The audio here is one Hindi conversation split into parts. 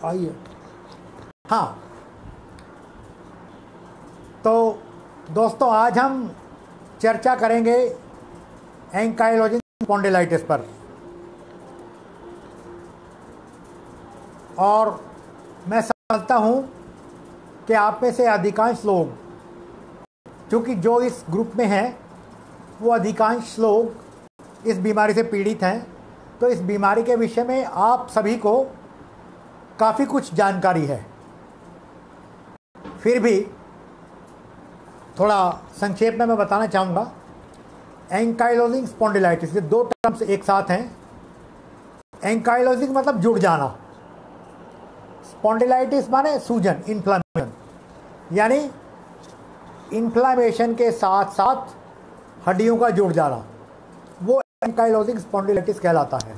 आइए। हाँ, तो दोस्तों आज हम चर्चा करेंगे एंकाइलोजिंग स्पॉन्डिलाइटिस पर। और मैं समझता हूँ कि आप में से अधिकांश लोग, चूँकि जो इस ग्रुप में हैं वो अधिकांश लोग इस बीमारी से पीड़ित हैं, तो इस बीमारी के विषय में आप सभी को काफ़ी कुछ जानकारी है। फिर भी थोड़ा संक्षेप में मैं बताना चाहूँगा। एंकाइलोजिंग स्पॉन्डिलाइटिस, ये दो टर्म्स एक साथ हैं। एंकाइलोजिंग मतलब जुड़ जाना, स्पॉन्डिलाइटिस माने सूजन, इन्फ्लामेशन, यानी इन्फ्लामेशन के साथ साथ हड्डियों का जुड़ जाना, वो एंकाइलोजिंग स्पॉन्डिलाइटिस कहलाता है।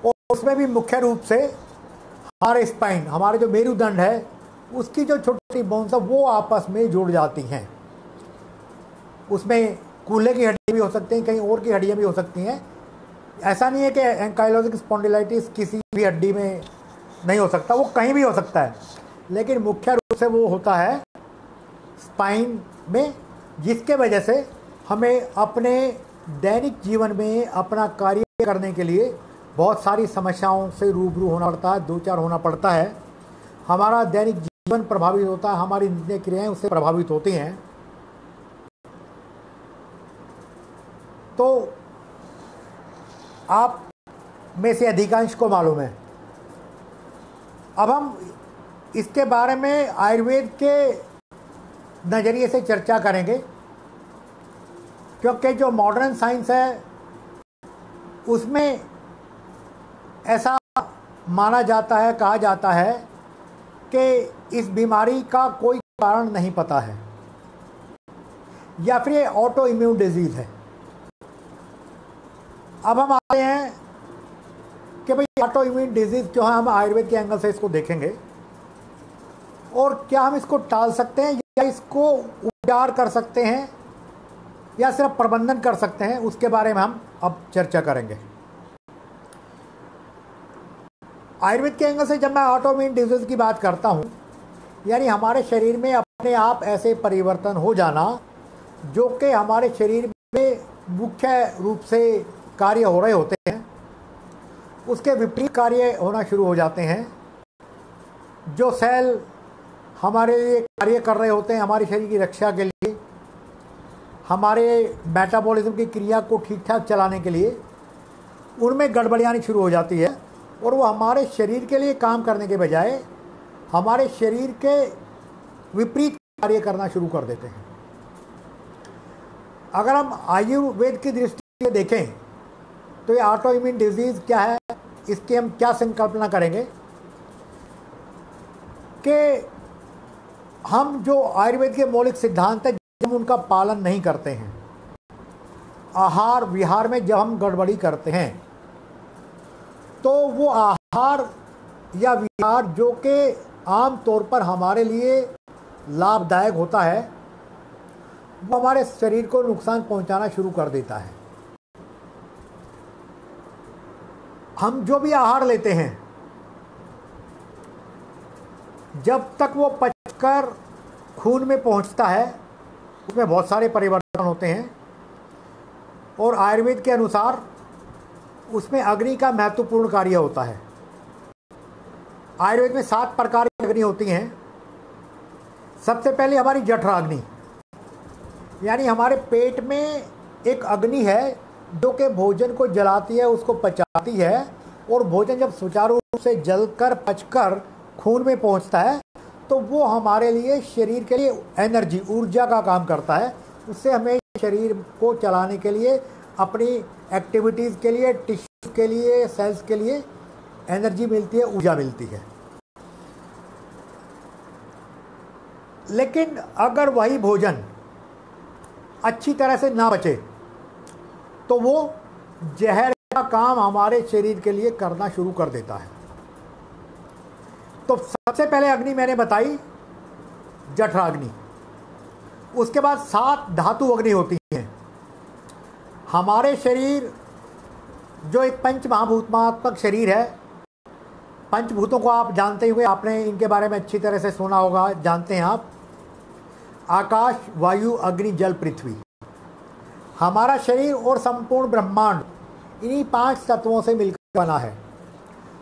और उसमें भी मुख्य रूप से हमारे स्पाइन, हमारे जो मेरुदंड है, उसकी जो छोटी छोटी बोन्स है वो आपस में जुड़ जाती हैं। उसमें कूल्हे की हड्डियाँ भी हो सकती हैं, कहीं और की हड्डियाँ भी हो सकती हैं। ऐसा नहीं है कि एंकाइलोजिंग स्पॉन्डिलाइटिस किसी भी हड्डी में नहीं हो सकता, वो कहीं भी हो सकता है, लेकिन मुख्य रूप से वो होता है स्पाइन में, जिसके वजह से हमें अपने दैनिक जीवन में अपना कार्य करने के लिए बहुत सारी समस्याओं से रूबरू होना पड़ता है, दो चार होना पड़ता है। हमारा दैनिक जीवन प्रभावित होता है, हमारी नित्य क्रियाएं उससे प्रभावित होती हैं। तो आप में से अधिकांश को मालूम है। अब हम इसके बारे में आयुर्वेद के नज़रिए से चर्चा करेंगे, क्योंकि जो मॉडर्न साइंस है उसमें ऐसा माना जाता है, कहा जाता है कि इस बीमारी का कोई कारण नहीं पता है, या फिर ये ऑटो इम्यून डिजीज़ है। अब हम आते हैं कि भाई ऑटो इम्यून डिजीज़ जो है, हम आयुर्वेद के एंगल से इसको देखेंगे और क्या हम इसको टाल सकते हैं या इसको उपचार कर सकते हैं या सिर्फ प्रबंधन कर सकते हैं, उसके बारे में हम अब चर्चा करेंगे। आयुर्वेद के एंगल से जब मैं ऑटो इम्यून डिजीज़ की बात करता हूँ, यानी हमारे शरीर में अपने आप ऐसे परिवर्तन हो जाना जो कि हमारे शरीर में मुख्य रूप से कार्य हो रहे होते हैं, उसके विपरीत कार्य होना शुरू हो जाते हैं। जो सेल हमारे लिए कार्य कर रहे होते हैं हमारे शरीर की रक्षा के लिए, हमारे मेटाबॉलिज्म की क्रिया को ठीक ठाक चलाने के लिए, उनमें गड़बड़ी आनी शुरू हो जाती है और वो हमारे शरीर के लिए काम करने के बजाय हमारे शरीर के विपरीत कार्य करना शुरू कर देते हैं। अगर हम आयुर्वेद की दृष्टि से देखें तो ये ऑटो इम्यून डिजीज़ क्या है, इसकी हम क्या संकल्पना करेंगे कि हम जो आयुर्वेद के मौलिक सिद्धांत है, जब हम उनका पालन नहीं करते हैं, आहार विहार में जब हम गड़बड़ी करते हैं, तो वो आहार या विहार जो कि आम तौर पर हमारे लिए लाभदायक होता है, वो हमारे शरीर को नुकसान पहुंचाना शुरू कर देता है। हम जो भी आहार लेते हैं, जब तक वो पचकर खून में पहुंचता है, उसमें बहुत सारे परिवर्तन होते हैं और आयुर्वेद के अनुसार उसमें अग्नि का महत्वपूर्ण कार्य होता है। आयुर्वेद में 7 प्रकार की अग्नि होती हैं। सबसे पहले हमारी जठराग्नि, यानी हमारे पेट में एक अग्नि है जो कि भोजन को जलाती है, उसको पचाती है, और भोजन जब सुचारू रूप से जलकर पचकर खून में पहुंचता है तो वो हमारे लिए, शरीर के लिए एनर्जी, ऊर्जा का काम करता है। उससे हमें शरीर को चलाने के लिए, अपनी एक्टिविटीज़ के लिए, टिश्यू के लिए, सेल्स के लिए एनर्जी मिलती है, ऊर्जा मिलती है। लेकिन अगर वही भोजन अच्छी तरह से ना पचे तो वो जहर का काम हमारे शरीर के लिए करना शुरू कर देता है। तो सबसे पहले अग्नि मैंने बताई जठराग्नि। उसके बाद 7 धातु अग्नि होती हैं। हमारे शरीर जो एक पंच महाभूतात्मक शरीर है, पंचभूतों को आप जानते हुए, आपने इनके बारे में अच्छी तरह से सुना होगा, जानते हैं आप। आकाश, वायु, अग्नि, जल, पृथ्वी। हमारा शरीर और संपूर्ण ब्रह्मांड इन्हीं 5 तत्वों से मिलकर बना है।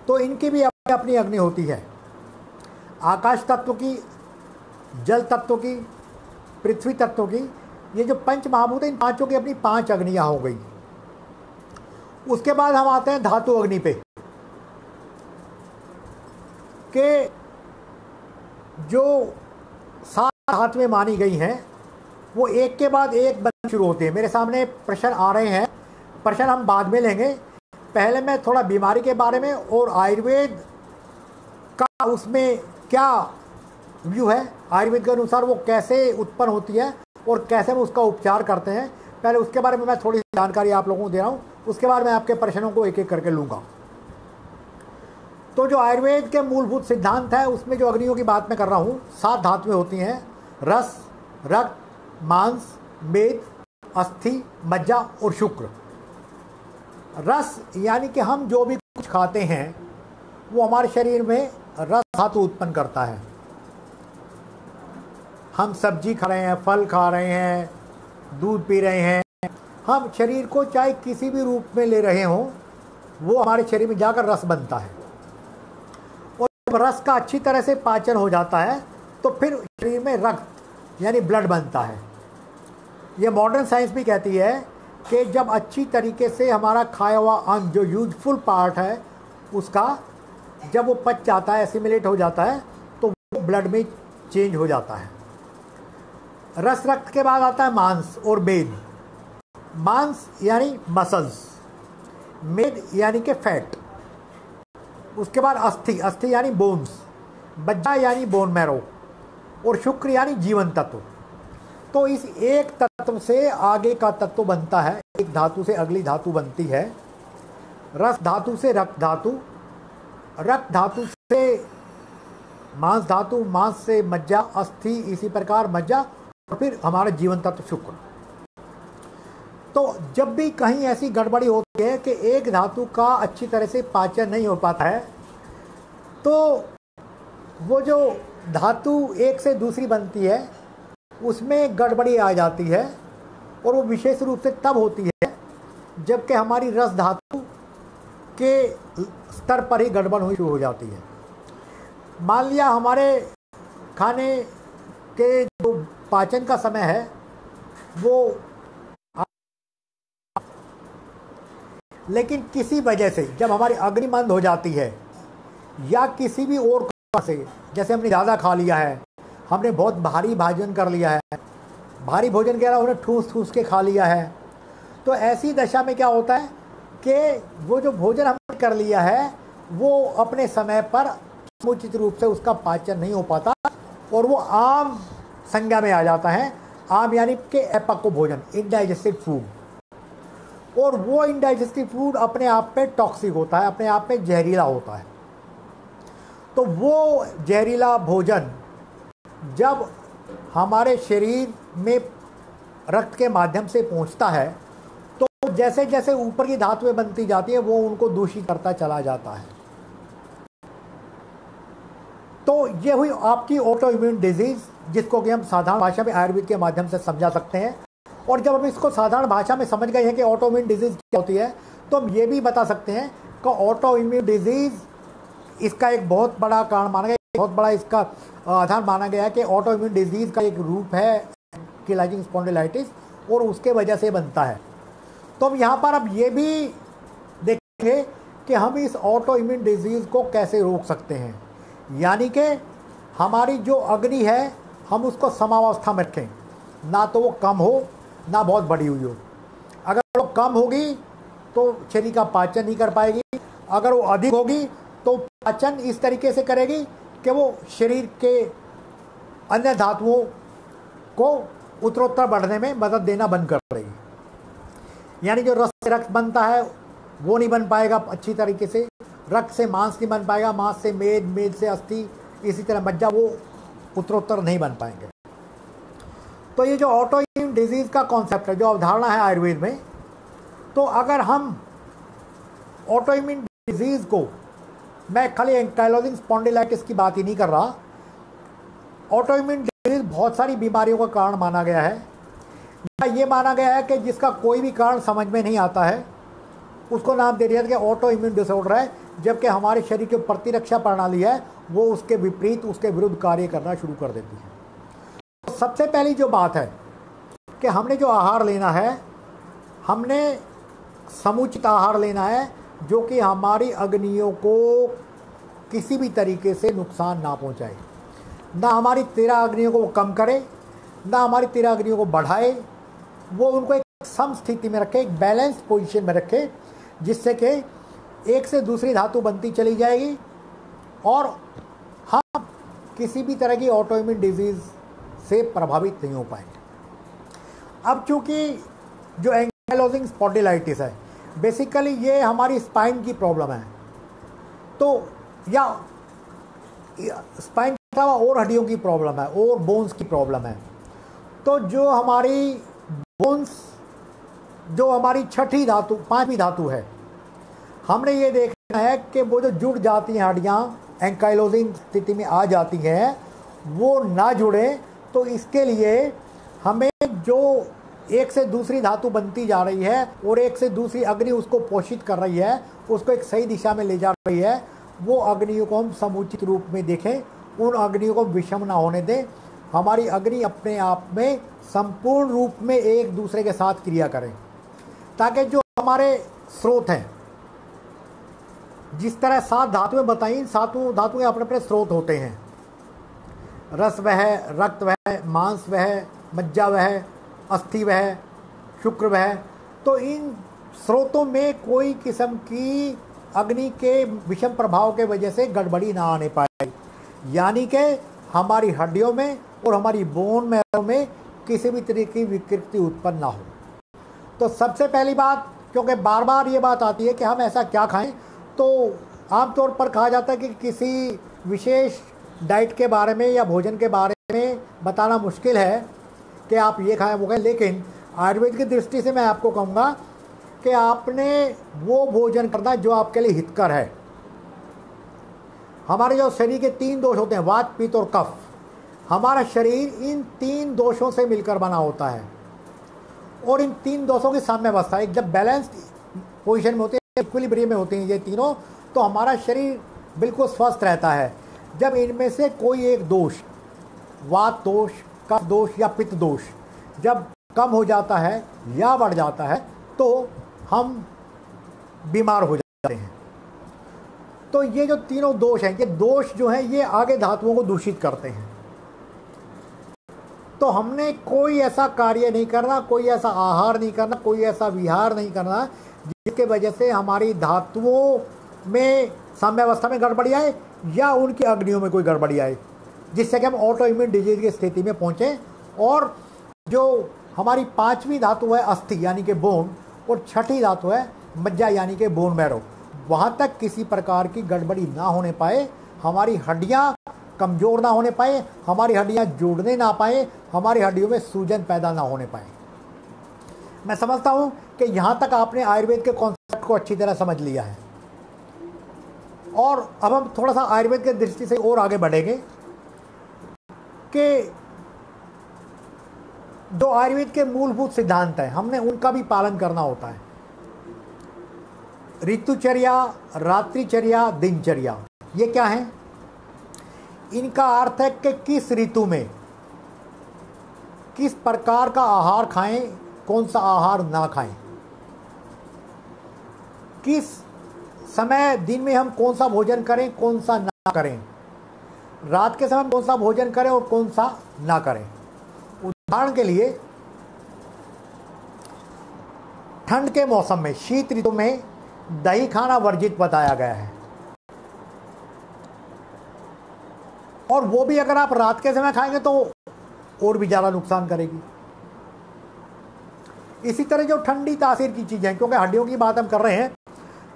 तो इनकी भी अपनी अपनी अग्नि होती है। आकाश तत्व की, जल तत्व की, पृथ्वी तत्व की, ये जो पंच महाभूत हैं, इन पांचों की अपनी 5 अग्नियां हो गई। उसके बाद हम आते हैं धातु अग्नि पे, कि जो 7 धातुएं मानी गई हैं वो एक के बाद एक बनना शुरू होती है। मेरे सामने प्रश्न आ रहे हैं, प्रश्न हम बाद में लेंगे। पहले मैं थोड़ा बीमारी के बारे में और आयुर्वेद का उसमें क्या व्यू है, आयुर्वेद के अनुसार वो कैसे उत्पन्न होती है और कैसे हम उसका उपचार करते हैं, पहले उसके बारे में मैं थोड़ी सी जानकारी आप लोगों को दे रहा हूँ। उसके बाद मैं आपके प्रश्नों को एक एक करके लूँगा। तो जो आयुर्वेद के मूलभूत सिद्धांत है उसमें जो अग्नियों की बात मैं कर रहा हूँ, 7 धातुएं होती हैं। रस, रक्त, मांस, मेद, अस्थि, मज्जा और शुक्र। रस यानी कि हम जो भी कुछ खाते हैं वो हमारे शरीर में रस धातु उत्पन्न करता है। हम सब्जी खा रहे हैं, फल खा रहे हैं, दूध पी रहे हैं, हम शरीर को चाहे किसी भी रूप में ले रहे हों, वो हमारे शरीर में जाकर रस बनता है। और जब रस का अच्छी तरह से पाचन हो जाता है तो फिर शरीर में रक्त यानी ब्लड बनता है। ये मॉडर्न साइंस भी कहती है कि जब अच्छी तरीके से हमारा खाया हुआ अन्न, जो यूजफुल पार्ट है उसका, जब वो पच जाता है, एसिमिलेट हो जाता है, तो वो ब्लड में चेंज हो जाता है। रस, रक्त के बाद आता है मांस और मेद। मांस यानी मसल्स, मेद यानी कि फैट। उसके बाद अस्थि, अस्थि यानी बोन्स, मज्जा यानी बोन मैरो और शुक्र यानी जीवन तत्व। तो इस एक तत्व से आगे का तत्व बनता है, एक धातु से अगली धातु बनती है। रस धातु से रक्त धातु, रक्त धातु से मांस धातु, मांस से मज्जा, अस्थि, इसी प्रकार मज्जा, और फिर हमारा जीवन तत्व शुक्र। तो जब भी कहीं ऐसी गड़बड़ी होती है कि एक धातु का अच्छी तरह से पाचन नहीं हो पाता है, तो वो जो धातु एक से दूसरी बनती है उसमें गड़बड़ी आ जाती है। और वो विशेष रूप से तब होती है जबकि हमारी रस धातु के स्तर पर ही गड़बड़ हुई शुरू हो जाती है। मान लिया हमारे खाने के जो पाचन का समय है वो, लेकिन किसी वजह से जब हमारी अग्नि मंद हो जाती है या किसी भी और कारण से, जैसे हमने ज़्यादा खा लिया है, हमने बहुत भारी भोजन कर लिया है, भारी भोजन कह रहा हूँ, ठूस ठूस के खा लिया है, तो ऐसी दशा में क्या होता है कि वो जो भोजन हमने कर लिया है वो अपने समय पर समुचित रूप से उसका पाचन नहीं हो पाता और वो आम संज्ञा में आ जाता है। आम यानी कि अपक्व भोजन, इनडाइजेस्टेड फूड। और वो इनडाइजेस्टेड फूड अपने आप में टॉक्सिक होता है, अपने आप में जहरीला होता है। तो वो जहरीला भोजन जब हमारे शरीर में रक्त के माध्यम से पहुंचता है तो जैसे जैसे ऊपर की धातुएं बनती जाती हैं वो उनको दूषित करता चला जाता है। तो ये हुई आपकी ऑटो इम्यून डिजीज़, जिसको कि हम साधारण भाषा में आयुर्वेद के माध्यम से समझा सकते हैं। और जब हम इसको साधारण भाषा में समझ गए हैं कि ऑटो इम्यून डिजीज़ क्या होती है, तो हम ये भी बता सकते हैं कि ऑटो इम्यून डिजीज़ इसका एक बहुत बड़ा कारण माना गया, बहुत बड़ा इसका आधार माना गया है कि ऑटो इम्यून डिजीज़ का एक रूप है एंकिलाइजिंग स्पॉन्डिलाइटिस और उसके वजह से बनता है। तो हम यहाँ पर अब ये भी देखेंगे कि हम इस ऑटो इम्यून डिजीज़ को कैसे रोक सकते हैं। यानी कि हमारी जो अग्नि है हम उसको समावस्था में रखें, ना तो वो कम हो ना बहुत बड़ी हुई हो। अगर वो कम होगी तो शरीर का पाचन नहीं कर पाएगी, अगर वो अधिक होगी तो पाचन इस तरीके से करेगी कि वो शरीर के अन्य धातुओं को उत्तरोत्तर बढ़ने में मदद देना बंद कर देगी। यानी जो रस से रक्त बनता है वो नहीं बन पाएगा अच्छी तरीके से, रक्त से मांस नहीं बन पाएगा, मांस से मेद, मेद से अस्थि, इसी तरह मज्जा, वो उत्तरोत्तर नहीं बन पाएंगे। तो ये जो ऑटो इम्यून डिजीज़ का कॉन्सेप्ट है, जो अवधारणा है आयुर्वेद में, तो अगर हम ऑटो इम्यून डिजीज़ को मैं खाली एंकाइलोजिंग स्पॉन्डिलाइटिस की बात ही नहीं कर रहा। ऑटोइम्यून डिजीज बहुत सारी बीमारियों का कारण माना गया है, या ये माना गया है कि जिसका कोई भी कारण समझ में नहीं आता है उसको नाम दे दिया कि ऑटो इम्यून डिसऑर्डर है, जबकि हमारे शरीर की प्रतिरक्षा प्रणाली है वो उसके विपरीत, उसके विरुद्ध कार्य करना शुरू कर देती है। तो सबसे पहली जो बात है कि हमने जो आहार लेना है, हमने समुचित आहार लेना है जो कि हमारी अग्नियों को किसी भी तरीके से नुकसान ना पहुंचाए, ना हमारी 13 अग्नियों को कम करे, ना हमारी 13 अग्नियों को बढ़ाए। वो उनको एक सम स्थिति में रखे, एक बैलेंस पोजीशन में रखे, जिससे कि एक से दूसरी धातु बनती चली जाएगी और हम किसी भी तरह की ऑटोइम्यून डिजीज़ से प्रभावित नहीं हो पाएंगे। अब चूँकि जो एंकाइलोजिंग स्पॉन्डिलाइटिस है, बेसिकली ये हमारी स्पाइन की प्रॉब्लम है, तो या स्पाइन के अलावा और हड्डियों की प्रॉब्लम है और बोन्स की प्रॉब्लम है। तो जो हमारी बोन्स, जो हमारी छठी धातु, 5वीं धातु है, हमने ये देखना है कि वो जो जुड़ जाती हैं हड्डियाँ, एंकाइलोजिंग स्थिति में आ जाती हैं, वो ना जुड़े। तो इसके लिए हमें जो एक से दूसरी धातु बनती जा रही है और एक से दूसरी अग्नि उसको पोषित कर रही है, उसको एक सही दिशा में ले जा रही है, वो अग्नियों को हम समुचित रूप में देखें, उन अग्नियों को विषम ना होने दें। हमारी अग्नि अपने आप में संपूर्ण रूप में एक दूसरे के साथ क्रिया करें, ताकि जो हमारे स्रोत हैं, जिस तरह 7 धातुएं बताई, 7 धातुएं अपने अपने स्रोत होते हैं। रस वह, रक्त वह, मांस वह, मज्जा वह, अस्थि वह, शुक्र वह। तो इन स्रोतों में कोई किस्म की अग्नि के विषम प्रभाव के वजह से गड़बड़ी ना आने पाए, यानी कि हमारी हड्डियों में और हमारी बोन मैरो में किसी भी तरह की विकृति उत्पन्न ना हो। तो सबसे पहली बात, क्योंकि बार बार ये बात आती है कि हम ऐसा क्या खाएं, तो आमतौर पर कहा जाता है कि किसी विशेष डाइट के बारे में या भोजन के बारे में बताना मुश्किल है कि आप ये खाएं वो खाएं, लेकिन आयुर्वेद की दृष्टि से मैं आपको कहूँगा कि आपने वो भोजन करना जो आपके लिए हितकर है। हमारे जो शरीर के 3 दोष होते हैं, वात, पित्त और कफ, हमारा शरीर इन 3 दोषों से मिलकर बना होता है और इन 3 दोषों की साम्यावस्था, एक जब बैलेंस्ड पोजीशन में होते हैं, इक्विलिब्रियम में होते हैं ये तीनों, तो हमारा शरीर बिल्कुल स्वस्थ रहता है। जब इनमें से कोई एक दोष, वात दोष, कफ दोष या पित्त दोष, जब कम हो जाता है या बढ़ जाता है तो हम बीमार हो जाते हैं। तो ये जो तीनों दोष हैं, ये दोष जो हैं ये आगे धातुओं को दूषित करते हैं। तो हमने कोई ऐसा कार्य नहीं करना, कोई ऐसा आहार नहीं करना, कोई ऐसा विहार नहीं करना जिसके वजह से हमारी धातुओं में साम्यावस्था में गड़बड़ी आए या उनकी अग्नियों में कोई गड़बड़ी आए, जिससे कि हम ऑटो इम्यून डिजीज की स्थिति में पहुँचें। और जो हमारी 5वीं धातु है अस्थि यानी कि बोन, और छठी धातु है मज्जा यानी कि बोन मैरो, वहाँ तक किसी प्रकार की गड़बड़ी ना होने पाए, हमारी हड्डियाँ कमज़ोर ना होने पाए, हमारी हड्डियाँ जुड़ने ना पाए, हमारी हड्डियों में सूजन पैदा ना होने पाए। मैं समझता हूँ कि यहाँ तक आपने आयुर्वेद के कॉन्सेप्ट को अच्छी तरह समझ लिया है। और अब हम थोड़ा सा आयुर्वेद के दृष्टि से और आगे बढ़ेंगे कि जो आयुर्वेद के मूलभूत सिद्धांत हैं, हमने उनका भी पालन करना होता है। ऋतुचर्या, रात्रिचर्या, दिनचर्या, ये क्या है? इनका अर्थ है कि किस ऋतु में किस प्रकार का आहार खाएं, कौन सा आहार ना खाएं, किस समय दिन में हम कौन सा भोजन करें, कौन सा ना करें, रात के समय कौन सा भोजन करें और कौन सा ना करें। उदाहरण के लिए, ठंड के मौसम में, शीत ऋतु में दही खाना वर्जित बताया गया है, और वो भी अगर आप रात के समय खाएंगे तो और भी ज़्यादा नुकसान करेगी। इसी तरह जो ठंडी तासीर की चीज़ें हैं, क्योंकि हड्डियों की बात हम कर रहे हैं,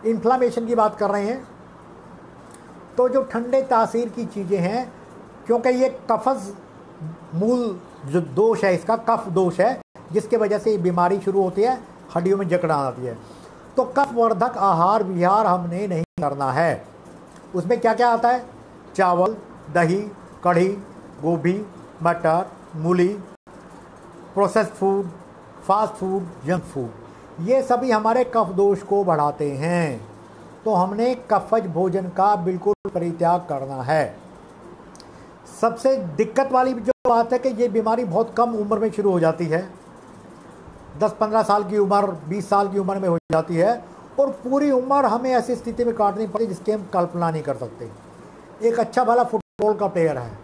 इन्फ्लामेशन की बात कर रहे हैं, तो जो ठंडे तासीर की चीज़ें हैं, क्योंकि ये कफज मूल जो दोष है, इसका कफ दोष है, जिसके वजह से ये बीमारी शुरू होती है, हड्डियों में जकड़न आती है। तो कफ वर्धक आहार विहार हमने नहीं करना है। उसमें क्या क्या आता है? चावल, दही, कढ़ी, गोभी, मटर, मूली, processed food, fast food, junk food, ये सभी हमारे कफ दोष को बढ़ाते हैं। तो हमने कफज भोजन का बिल्कुल परित्याग करना है। सबसे दिक्कत वाली जो बात है कि ये बीमारी बहुत कम उम्र में शुरू हो जाती है, 10-15 साल की उम्र, 20 साल की उम्र में हो जाती है, और पूरी उम्र हमें ऐसी स्थिति में काटनी पड़ती जिसकी हम कल्पना नहीं कर सकते। एक अच्छा भला फुटबॉल का प्लेयर है,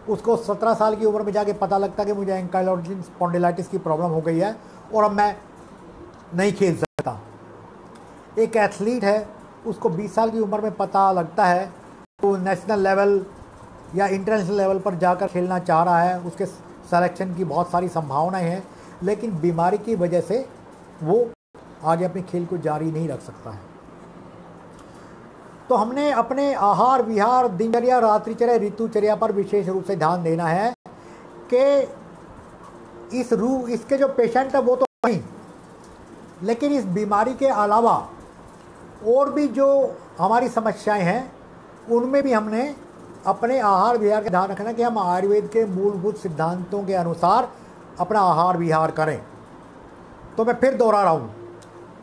उसको 17 साल की उम्र में जाके पता लगता कि मुझे एंकाइलोजिंग स्पॉन्डिलाइटिस की प्रॉब्लम हो गई है और अब मैं नहीं खेल सकता। एक एथलीट है, उसको 20 साल की उम्र में पता लगता है तो नेशनल लेवल या इंटरनेशनल लेवल पर जाकर खेलना चाह रहा है, उसके सिलेक्शन की बहुत सारी संभावनाएं हैं, लेकिन बीमारी की वजह से वो आगे अपने खेल को जारी नहीं रख सकता है। तो हमने अपने आहार विहार, दिनचर्या, रात्रिचर्या, ऋतुचर्या पर विशेष रूप से ध्यान देना है कि इसके जो पेशेंट है वो तो नहीं, लेकिन इस बीमारी के अलावा और भी जो हमारी समस्याएं हैं उनमें भी हमने अपने आहार विहार का ध्यान रखना कि हम आयुर्वेद के मूलभूत सिद्धांतों के अनुसार अपना आहार विहार करें। तो मैं फिर दोहरा रहा हूँ,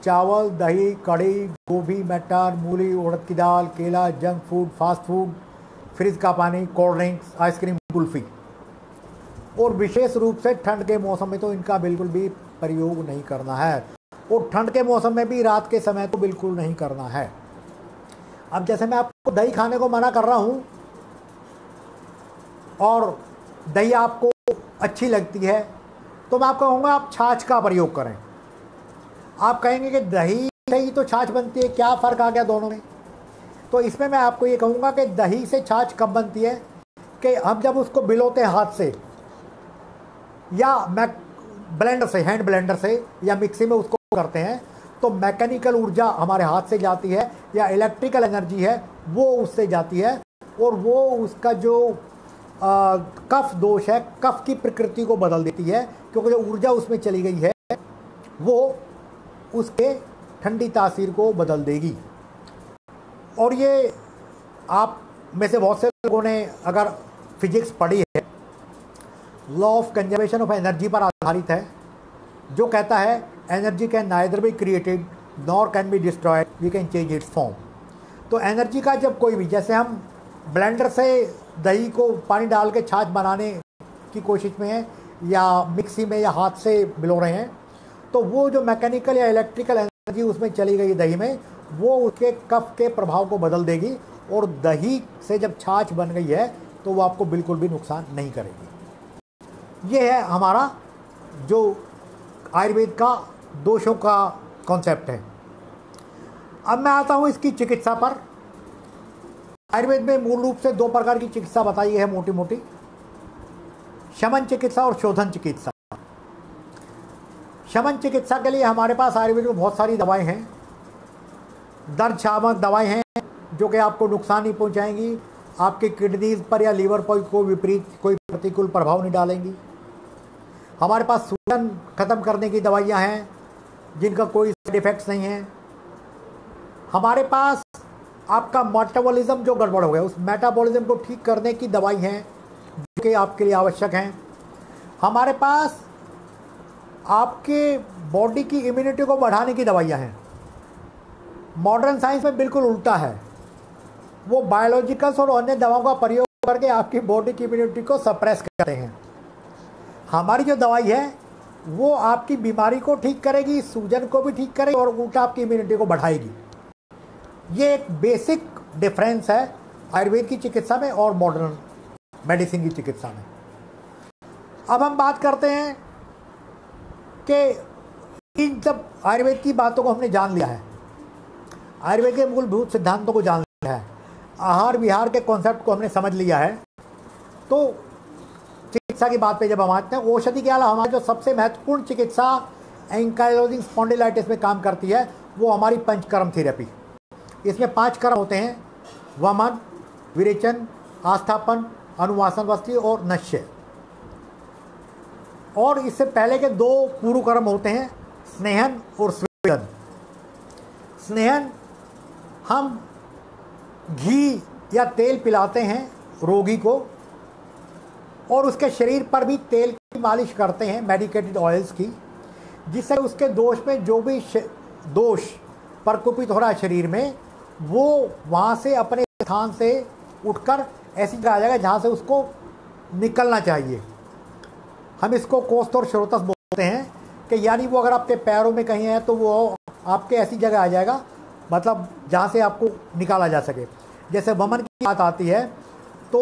चावल, दही, कढ़ी, गोभी, मटर, मूली, उड़द की दाल, केला, junk food, fast food, fridge का पानी, कोल्ड ड्रिंक्स, आइसक्रीम, कुल्फ़ी, और विशेष रूप से ठंड के मौसम में तो इनका बिल्कुल भी प्रयोग नहीं करना है, और ठंड के मौसम में भी रात के समय तो बिल्कुल नहीं करना है। अब जैसे मैं आपको दही खाने को मना कर रहा हूँ और दही आपको अच्छी लगती है, तो मैं आपको कहूँगा आप छाछ का प्रयोग करें। आप कहेंगे कि दही से तो छाछ बनती है, क्या फ़र्क आ गया दोनों में? तो इसमें मैं आपको ये कहूँगा कि दही से छाछ कब बनती है कि हम जब उसको बिलोते हैं हाथ से या ब्लेंडर से, हैंड ब्लेंडर से या मिक्सी में उसको करते हैं, तो मैकेनिकल ऊर्जा हमारे हाथ से जाती है या इलेक्ट्रिकल एनर्जी है वो उससे जाती है, और वो उसका जो कफ दोष है, कफ की प्रकृति को बदल देती है, क्योंकि जो ऊर्जा उसमें चली गई है वो उसके ठंडी तासीर को बदल देगी। और ये आप में से बहुत से लोगों ने अगर फिजिक्स पढ़ी है, law of conservation of energy पर आधारित है, जो कहता है energy can neither be created nor can be destroyed, we can change its form. तो एनर्जी का जब कोई भी, जैसे हम ब्लेंडर से दही को पानी डाल के छाछ बनाने की कोशिश में है या मिक्सी में या हाथ से बिलो रहे हैं, तो वो जो मैकेनिकल या इलेक्ट्रिकल एनर्जी उसमें चली गई दही में, वो उसके कफ के प्रभाव को बदल देगी, और दही से जब छाछ बन गई है तो वो आपको बिल्कुल भी नुकसान नहीं करेगी। ये है हमारा जो आयुर्वेद का दोषों का कॉन्सेप्ट है। अब मैं आता हूँ इसकी चिकित्सा पर। आयुर्वेद में मूल रूप से 2 प्रकार की चिकित्सा बताई है मोटी मोटी, शमन चिकित्सा और शोधन चिकित्सा। शमन चिकित्सा के लिए हमारे पास आयुर्वेद में बहुत सारी दवाएं हैं, दर्द शामक दवाएं हैं जो कि आपको नुकसान नहीं पहुंचाएंगी, आपके किडनीज पर या लीवर पर कोई विपरीत, कोई प्रतिकूल प्रभाव नहीं डालेंगी। हमारे पास सूजन ख़त्म करने की दवाइयाँ हैं जिनका कोई साइड इफ़ेक्ट्स नहीं है। हमारे पास आपका मेटाबॉलिज्म जो गड़बड़ हो गया, उस मेटाबॉलिज्म को ठीक करने की दवाई हैं जो कि आपके लिए आवश्यक हैं। हमारे पास आपके बॉडी की इम्यूनिटी को बढ़ाने की दवाइयाँ हैं। मॉडर्न साइंस में बिल्कुल उल्टा है, वो बायोलॉजिकल्स और अन्य दवाओं का प्रयोग करके आपकी बॉडी की इम्यूनिटी को सप्रेस करते हैं। हमारी जो दवाई है वो आपकी बीमारी को ठीक करेगी, सूजन को भी ठीक करेगी और उल्टा आपकी इम्यूनिटी को बढ़ाएगी। ये एक बेसिक डिफरेंस है आयुर्वेद की चिकित्सा में और मॉडर्न मेडिसिन की चिकित्सा में। अब हम बात करते हैं कि इन सब आयुर्वेद की बातों को हमने जान लिया है, आयुर्वेद के मूलभूत सिद्धांतों को जान लिया है, आहार विहार के कॉन्सेप्ट को हमने समझ लिया है, तो चिकित्सा की बात पे जब हम आते हैं, औषधि के अलावा हमारी जो सबसे महत्वपूर्ण चिकित्सा एंकाइलोजिंग स्पॉन्डिलाइटिस में काम करती है वो हमारी पंचकर्म थेरेपी। इसमें 5 कर्म होते हैं, वमन, विरेचन, आस्थापन, अनुवासन वस्ती और नश्य। और इससे पहले के 2 पूर्व कर्म होते हैं, स्नेहन और स्वेदन। स्नेहन हम घी या तेल पिलाते हैं रोगी को, और उसके शरीर पर भी तेल की मालिश करते हैं, मेडिकेटेड ऑयल्स की, जिससे उसके दोष में जो भी दोष प्रकोपित हो रहा है शरीर में, वो वहाँ से अपने स्थान से उठकर ऐसी जगह आ जाएगा जहाँ से उसको निकलना चाहिए। हम इसको कोष्ठ और श्रोतस बोलते हैं कि यानी वो अगर आपके पैरों में कहीं है तो वो आपके ऐसी जगह आ जाएगा, मतलब जहाँ से आपको निकाला जा सके। जैसे वमन की बात आती है तो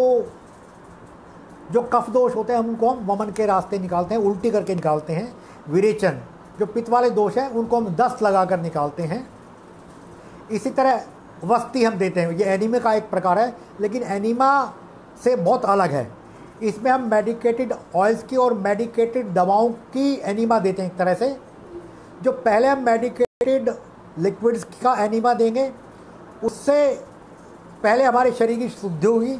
जो कफ दोष होते हैं उनको हम वमन के रास्ते निकालते हैं, उल्टी करके निकालते हैं। विरेचन जो पित्त वाले दोष हैं उनको हम दस्त लगा कर निकालते हैं। इसी तरह वस्ती हम देते हैं, ये एनीमा का एक प्रकार है, लेकिन एनीमा से बहुत अलग है। इसमें हम मेडिकेटेड ऑयल्स की और मेडिकेटेड दवाओं की एनीमा देते हैं। एक तरह से जो पहले हम मेडिकेटेड लिक्विड्स का एनीमा देंगे, उससे पहले हमारे शरीर की शुद्धि होगी।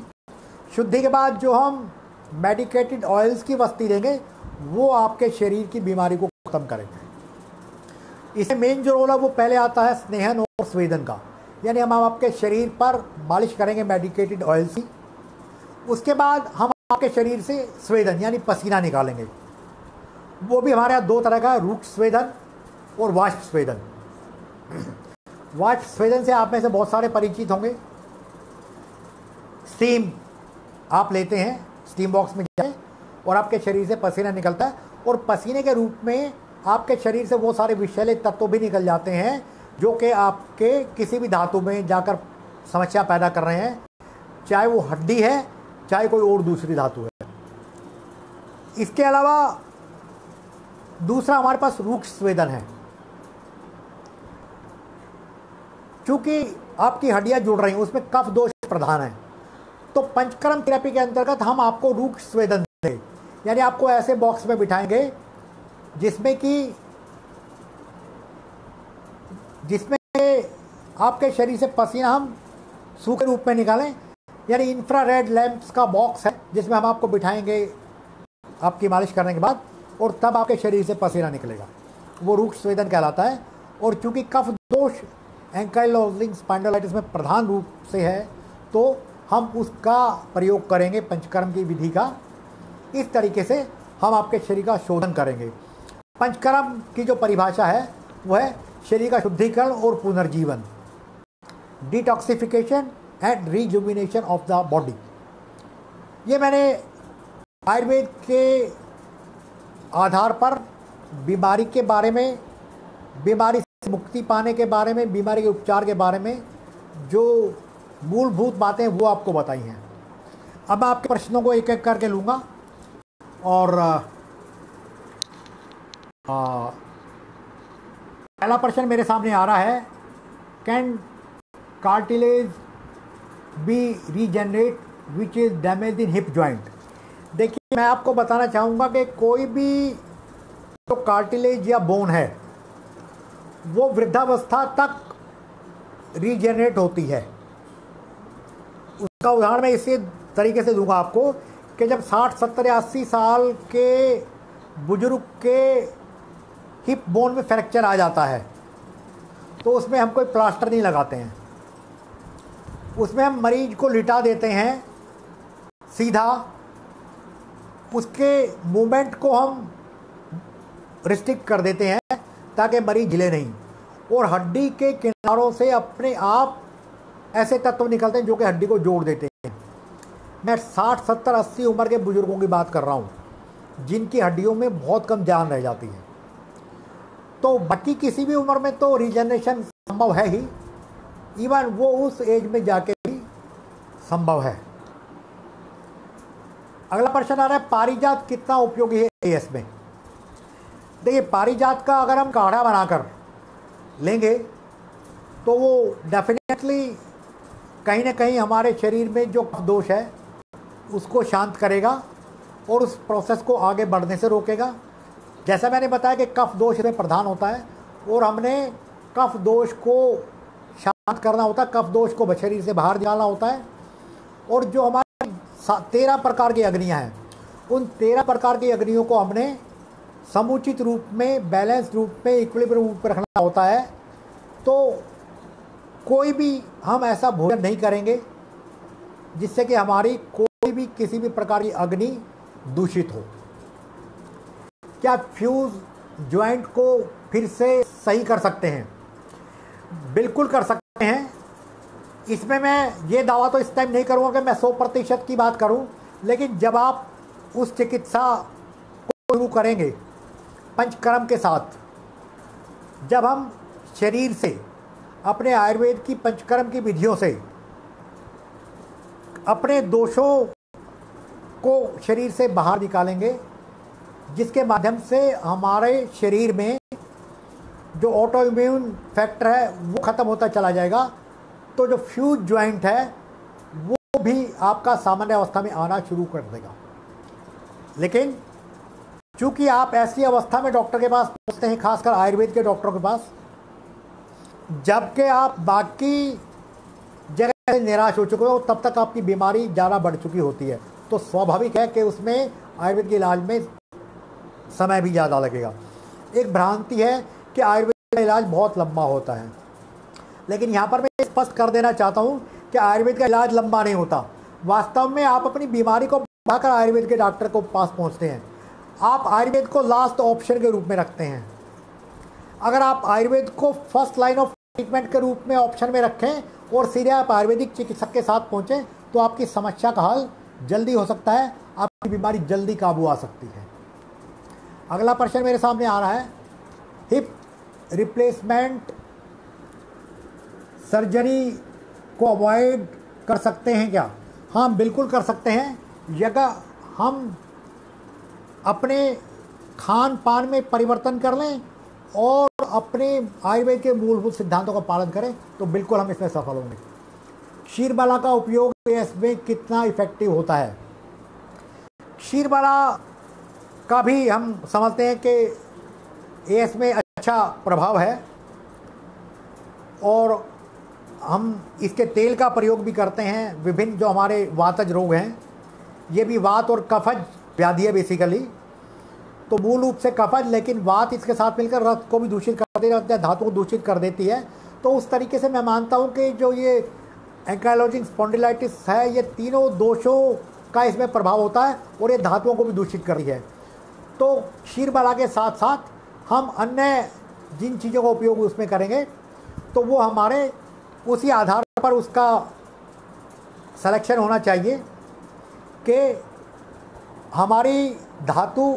शुद्धि के बाद जो हम मेडिकेटेड ऑयल्स की वस्ती देंगे वो आपके शरीर की बीमारी को ख़त्म करेंगे। इसमें मेन जो रोल है वो पहले आता है स्नेहन और स्वेदन का, यानी हम आपके शरीर पर मालिश करेंगे मेडिकेटेड ऑयल की। उसके बाद हम आपके शरीर से स्वेदन यानी पसीना निकालेंगे। वो भी हमारे यहाँ दो तरह का है, रूक्ष स्वेदन और वाष्प स्वेदन। वाष्प स्वेदन से आप में से बहुत सारे परिचित होंगे। स्टीम आप लेते हैं, स्टीम बॉक्स में जाए और आपके शरीर से पसीना निकलता है, और पसीने के रूप में आपके शरीर से वो सारे विषैले तत्व भी निकल जाते हैं जो कि आपके किसी भी धातु में जाकर समस्या पैदा कर रहे हैं, चाहे वो हड्डी है चाहे कोई और दूसरी धातु है। इसके अलावा दूसरा हमारे पास रूक्ष स्वेदन है। चूंकि आपकी हड्डियां जुड़ रही हैं, उसमें कफ दोष प्रधान है, तो पंचकर्म थेरेपी के अंतर्गत हम आपको रूक्ष स्वेदन दें, यानी आपको ऐसे बॉक्स में बिठाएंगे जिसमें आपके शरीर से पसीना हम सूखे रूप में निकालें, यानी इंफ्रारेड लैंप्स का बॉक्स है जिसमें हम आपको बिठाएंगे आपकी मालिश करने के बाद, और तब आपके शरीर से पसीना निकलेगा। वो रूक्ष स्वेदन कहलाता है। और चूंकि कफ दोष एंकाइलोजिंग स्पॉन्डिलोलाइटिस में प्रधान रूप से है, तो हम उसका प्रयोग करेंगे पंचकर्म की विधि का। इस तरीके से हम आपके शरीर का शोधन करेंगे। पंचकर्म की जो परिभाषा है वो है शरीर का शुद्धिकरण और पुनर्जीवन, detoxification and rejuvenation of the body. ये मैंने आयुर्वेद के आधार पर बीमारी के बारे में, बीमारी से मुक्ति पाने के बारे में, बीमारी के उपचार के बारे में जो मूलभूत बातें वो आपको बताई हैं। अब मैं आपके प्रश्नों को एक एक करके लूँगा और पहला प्रश्न मेरे सामने आ रहा है, can cartilage be regenerate which is damage in hip joint. देखिए, मैं आपको बताना चाहूँगा कि कोई भी जो कार्टिलेज या बोन है वो वृद्धावस्था तक रीजनरेट होती है। उसका उदाहरण मैं इसी तरीके से दूंगा आपको कि जब 60, 70 या 80 साल के बुजुर्ग के हिप बोन में फ्रैक्चर आ जाता है तो उसमें हम कोई प्लास्टर नहीं लगाते हैं, उसमें हम मरीज को लिटा देते हैं सीधा, उसके मूवमेंट को हम रिस्ट्रिक्ट कर देते हैं ताकि मरीज हिले नहीं, और हड्डी के किनारों से अपने आप ऐसे तत्व निकलते हैं जो कि हड्डी को जोड़ देते हैं। मैं 60, 70, 80 उम्र के बुजुर्गों की बात कर रहा हूँ जिनकी हड्डियों में बहुत कम जान रह जाती है। तो बाकी किसी भी उम्र में तो रीजनरेशन संभव है ही, इवन वो उस एज में जाके भी संभव है। अगला प्रश्न आ रहा है, पारिजात कितना उपयोगी है एएस में। देखिए, पारिजात का अगर हम काढ़ा बनाकर लेंगे तो वो डेफिनेटली कहीं ना कहीं हमारे शरीर में जो दोष है उसको शांत करेगा और उस प्रोसेस को आगे बढ़ने से रोकेगा। जैसा मैंने बताया कि कफ दोष में प्रधान होता है और हमने कफ दोष को शांत करना होता है, कफ दोष को शरीर से बाहर निकालना होता है। और जो हमारी 13 प्रकार की अग्नियाँ हैं, उन 13 प्रकार की अग्नियों को हमने समुचित रूप में, बैलेंस रूप में, इक्विलिब्रियम रूप में रखना होता है। तो कोई भी हम ऐसा भोजन नहीं करेंगे जिससे कि हमारी कोई भी किसी भी प्रकार की अग्नि दूषित हो। क्या फ्यूज जॉइंट को फिर से सही कर सकते हैं? बिल्कुल कर सकते हैं। इसमें मैं ये दावा तो इस टाइम नहीं करूँगा कि मैं 100% की बात करूँ, लेकिन जब आप उस चिकित्सा को शुरू करेंगे पंचकर्म के साथ, जब हम शरीर से अपने आयुर्वेद की पंचकर्म की विधियों से अपने दोषों को शरीर से बाहर निकालेंगे, जिसके माध्यम से हमारे शरीर में जो ऑटो इम्यून फैक्टर है वो ख़त्म होता चला जाएगा, तो जो फ्यूज जॉइंट है वो भी आपका सामान्य अवस्था में आना शुरू कर देगा। लेकिन चूँकि आप ऐसी अवस्था में डॉक्टर के पास पहुँचते हैं, खासकर आयुर्वेद के डॉक्टरों के पास, जबकि आप बाकी जगह से निराश हो चुके हो, तब तक आपकी बीमारी ज़्यादा बढ़ चुकी होती है, तो स्वाभाविक है कि उसमें आयुर्वेद के इलाज में समय भी ज़्यादा लगेगा। एक भ्रांति है कि आयुर्वेद का इलाज बहुत लंबा होता है, लेकिन यहाँ पर मैं स्पष्ट कर देना चाहता हूँ कि आयुर्वेद का इलाज लंबा नहीं होता। वास्तव में आप अपनी बीमारी को बढ़ाकर आयुर्वेद के डॉक्टर को पास पहुँचते हैं। आप आयुर्वेद को लास्ट ऑप्शन के रूप में रखते हैं। अगर आप आयुर्वेद को फर्स्ट लाइन ऑफ ट्रीटमेंट के रूप में ऑप्शन में रखें और सीधे आप आयुर्वेदिक चिकित्सक के साथ पहुँचें, तो आपकी समस्या का हल जल्दी हो सकता है, आपकी बीमारी जल्दी काबू आ सकती है। अगला प्रश्न मेरे सामने आ रहा है, हिप रिप्लेसमेंट सर्जरी को अवॉइड कर सकते हैं क्या? हाँ, बिल्कुल कर सकते हैं, अगर हम अपने खान पान में परिवर्तन कर लें और अपने आयुर्वेद के मूलभूत सिद्धांतों का पालन करें, तो बिल्कुल हम इसमें सफल होंगे। क्षीरबाला का उपयोग इसमें कितना इफेक्टिव होता है? क्षीरबाला का भी हम समझते हैं कि एएस में अच्छा प्रभाव है, और हम इसके तेल का प्रयोग भी करते हैं। विभिन्न जो हमारे वातज रोग हैं, ये भी वात और कफज व्याधि है बेसिकली, तो मूल रूप से कफज, लेकिन वात इसके साथ मिलकर रक्त को भी दूषित कर देती है, धातु को दूषित कर देती है। तो उस तरीके से मैं मानता हूँ कि जो ये एंकाइलोजिंग स्पॉन्डिलाइटिस है, ये तीनों दोषों का इसमें प्रभाव होता है और ये धातुओं को भी दूषित कर रही है। तो क्षीरबाला के साथ साथ हम अन्य जिन चीज़ों का उपयोग उसमें करेंगे, तो वो हमारे उसी आधार पर उसका सिलेक्शन होना चाहिए कि हमारी धातु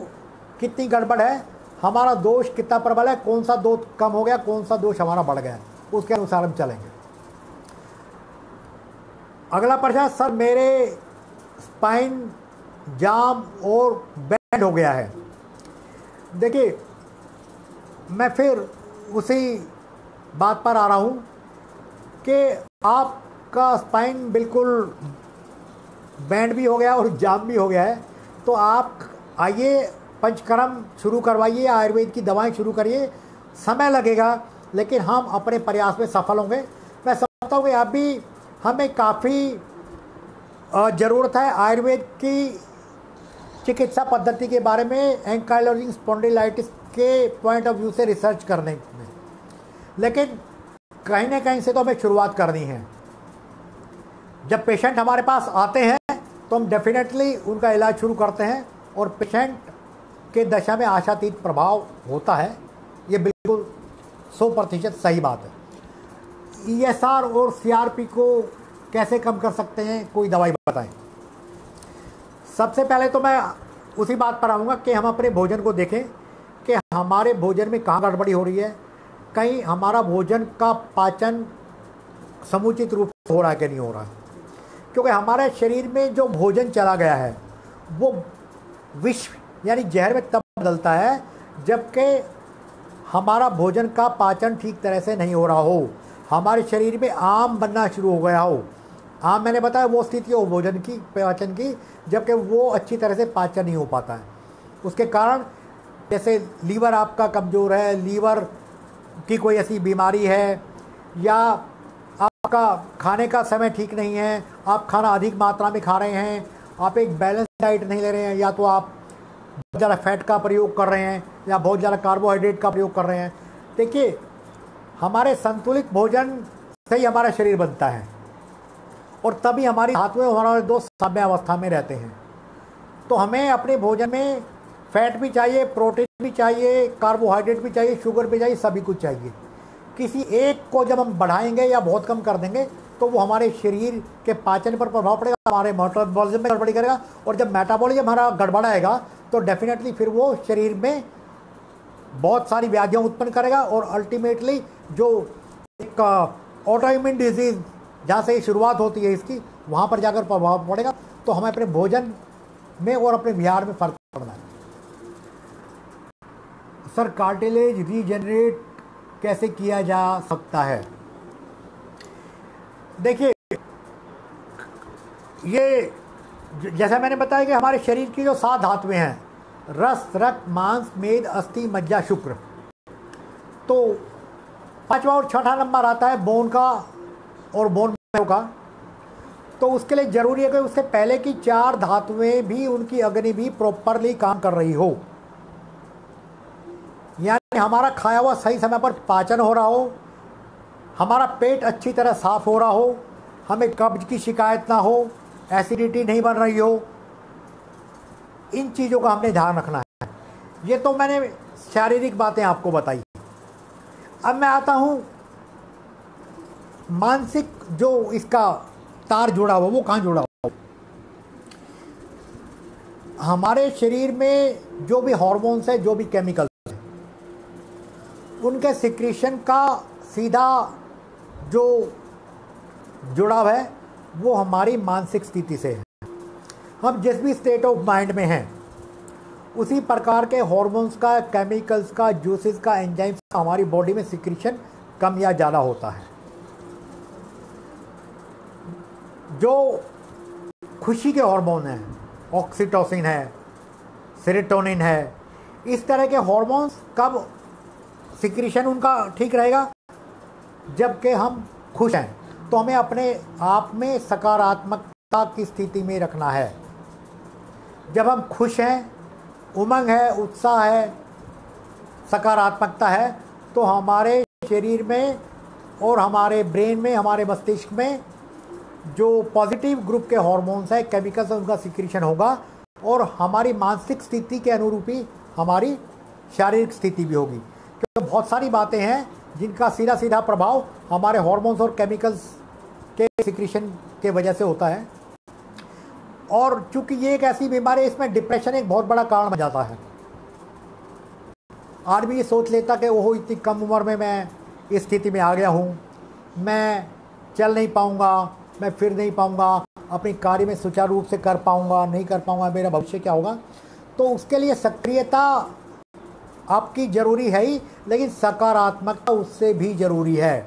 कितनी गड़बड़ है, हमारा दोष कितना प्रबल है, कौन सा दोष कम हो गया, कौन सा दोष हमारा बढ़ गया, उसके अनुसार हम चलेंगे। अगला प्रश्न, सर मेरे स्पाइन जाम और बैंड हो गया है। देखिए, मैं फिर उसी बात पर आ रहा हूँ कि आपका स्पाइन बिल्कुल बैंड भी हो गया और जाम भी हो गया है, तो आप आइए पंचकर्म शुरू करवाइए, आयुर्वेद की दवाएं शुरू करिए। समय लगेगा, लेकिन हम अपने प्रयास में सफल होंगे। मैं समझता हूँ कि अभी हमें काफ़ी ज़रूरत है आयुर्वेद की चिकित्सा पद्धति के बारे में एंकाइलोजिंग स्पॉन्डिलाइटिस के पॉइंट ऑफ व्यू से रिसर्च करने में, लेकिन कहीं ना कहीं से तो हमें शुरुआत करनी है। जब पेशेंट हमारे पास आते हैं तो हम डेफिनेटली उनका इलाज शुरू करते हैं, और पेशेंट के दशा में आशातीत प्रभाव होता है, ये बिल्कुल 100% सही बात है। ईएसआर और सीआरपी को कैसे कम कर सकते हैं, कोई दवाई बताएं। सबसे पहले तो मैं उसी बात पर आऊँगा कि हम अपने भोजन को देखें कि हमारे भोजन में कहाँ गड़बड़ी हो रही है, कहीं हमारा भोजन का पाचन समुचित रूप से हो रहा है कि नहीं हो रहा है। क्योंकि हमारे शरीर में जो भोजन चला गया है वो विष यानी जहर में तब बदलता है जबकि हमारा भोजन का पाचन ठीक तरह से नहीं हो रहा हो, हमारे शरीर में आम बनना शुरू हो गया हो। आम मैंने बताया वो स्थिति हो भोजन की, पाचन की, जबकि वो अच्छी तरह से पाचन नहीं हो पाता है। उसके कारण जैसे लीवर आपका कमज़ोर है, लीवर की कोई ऐसी बीमारी है, या आपका खाने का समय ठीक नहीं है, आप खाना अधिक मात्रा में खा रहे हैं, आप एक बैलेंस डाइट नहीं ले रहे हैं, या तो आप बहुत ज़्यादा फैट का प्रयोग कर रहे हैं या बहुत ज़्यादा कार्बोहाइड्रेट का प्रयोग कर रहे हैं। देखिए, हमारे संतुलित भोजन से ही हमारा शरीर बनता है और तभी हमारी धातुएं हमारे दो साम्य अवस्था में रहते हैं। तो हमें अपने भोजन में फैट भी चाहिए, प्रोटीन भी चाहिए, कार्बोहाइड्रेट भी चाहिए, शुगर भी चाहिए, सभी कुछ चाहिए। किसी एक को जब हम बढ़ाएंगे या बहुत कम कर देंगे तो वो हमारे शरीर के पाचन पर प्रभाव पड़ेगा, हमारे मेटाबॉलिज्म में गड़बड़ी करेगा, और जब मेटाबॉलिज्म हमारा गड़बड़ाएगा तो डेफिनेटली फिर वो शरीर में बहुत सारी व्याधियाँ उत्पन्न करेगा और अल्टीमेटली जो एक ऑटोइम्यून डिजीज़ जहाँ से शुरुआत होती है इसकी, वहाँ पर जाकर प्रभाव पड़ेगा। तो हमें अपने भोजन में और अपने विहार में फर्क पड़ना है। सर, कार्टिलेज रीजनरेट कैसे किया जा सकता है? देखिए, ये जैसा मैंने बताया कि हमारे शरीर की जो 7 धातुएं हैं, रस, रक्त, मांस, मेद, अस्थि, मज्जा, शुक्र, तो 5वां और 6वां नंबर आता है बोन का और बोन मैरो का। तो उसके लिए ज़रूरी है कि उससे पहले की 4 धातुएं भी, उनकी अग्नि भी प्रॉपरली काम कर रही हो, यानी हमारा खाया हुआ सही समय पर पाचन हो रहा हो, हमारा पेट अच्छी तरह साफ हो रहा हो, हमें कब्ज की शिकायत ना हो, एसिडिटी नहीं बन रही हो। इन चीज़ों का हमने ध्यान रखना है। ये तो मैंने शारीरिक बातें आपको बताई। अब मैं आता हूँ मानसिक, जो इसका तार जुड़ा हुआ, वो कहाँ जुड़ा हुआ? हमारे शरीर में जो भी हार्मोन्स है, जो भी केमिकल्स हैं, उनके सिक्रीशन का सीधा जो जुड़ाव है वो हमारी मानसिक स्थिति से है। हम जिस भी स्टेट ऑफ माइंड में हैं, उसी प्रकार के हार्मोन्स का, केमिकल्स का, जूसेस का, एंजाइम्स का हमारी बॉडी में सिक्रीशन कम या ज़्यादा होता है। जो खुशी के हार्मोन हैं, ऑक्सीटोसिन है, सेरोटोनिन है, इस तरह के हार्मोन्स कब सिक्रीशन उनका ठीक रहेगा? जबकि हम खुश हैं। तो हमें अपने आप में सकारात्मकता की स्थिति में रखना है। जब हम खुश हैं, उमंग है, उत्साह है, सकारात्मकता है, तो हमारे शरीर में और हमारे ब्रेन में, हमारे मस्तिष्क में जो पॉजिटिव ग्रुप के हार्मोन्स हैं, केमिकल्स हैं, उनका सिक्रीशन होगा और हमारी मानसिक स्थिति के अनुरूप ही हमारी शारीरिक स्थिति भी होगी। क्योंकि बहुत सारी बातें हैं जिनका सीधा सीधा प्रभाव हमारे हार्मोन्स और केमिकल्स के सिक्रीशन के वजह से होता है। और चूंकि ये एक ऐसी बीमारी है, इसमें डिप्रेशन एक बहुत बड़ा कारण बन जाता है। आदमी ये सोच लेता कि ओहो, इतनी कम उम्र में मैं इस स्थिति में आ गया हूँ, मैं चल नहीं पाऊँगा, मैं फिर नहीं पाऊँगा, अपनी कार्य में सुचारू रूप से कर पाऊँगा, नहीं कर पाऊँगा, मेरा भविष्य क्या होगा। तो उसके लिए सक्रियता आपकी ज़रूरी है ही, लेकिन सकारात्मकता उससे भी ज़रूरी है।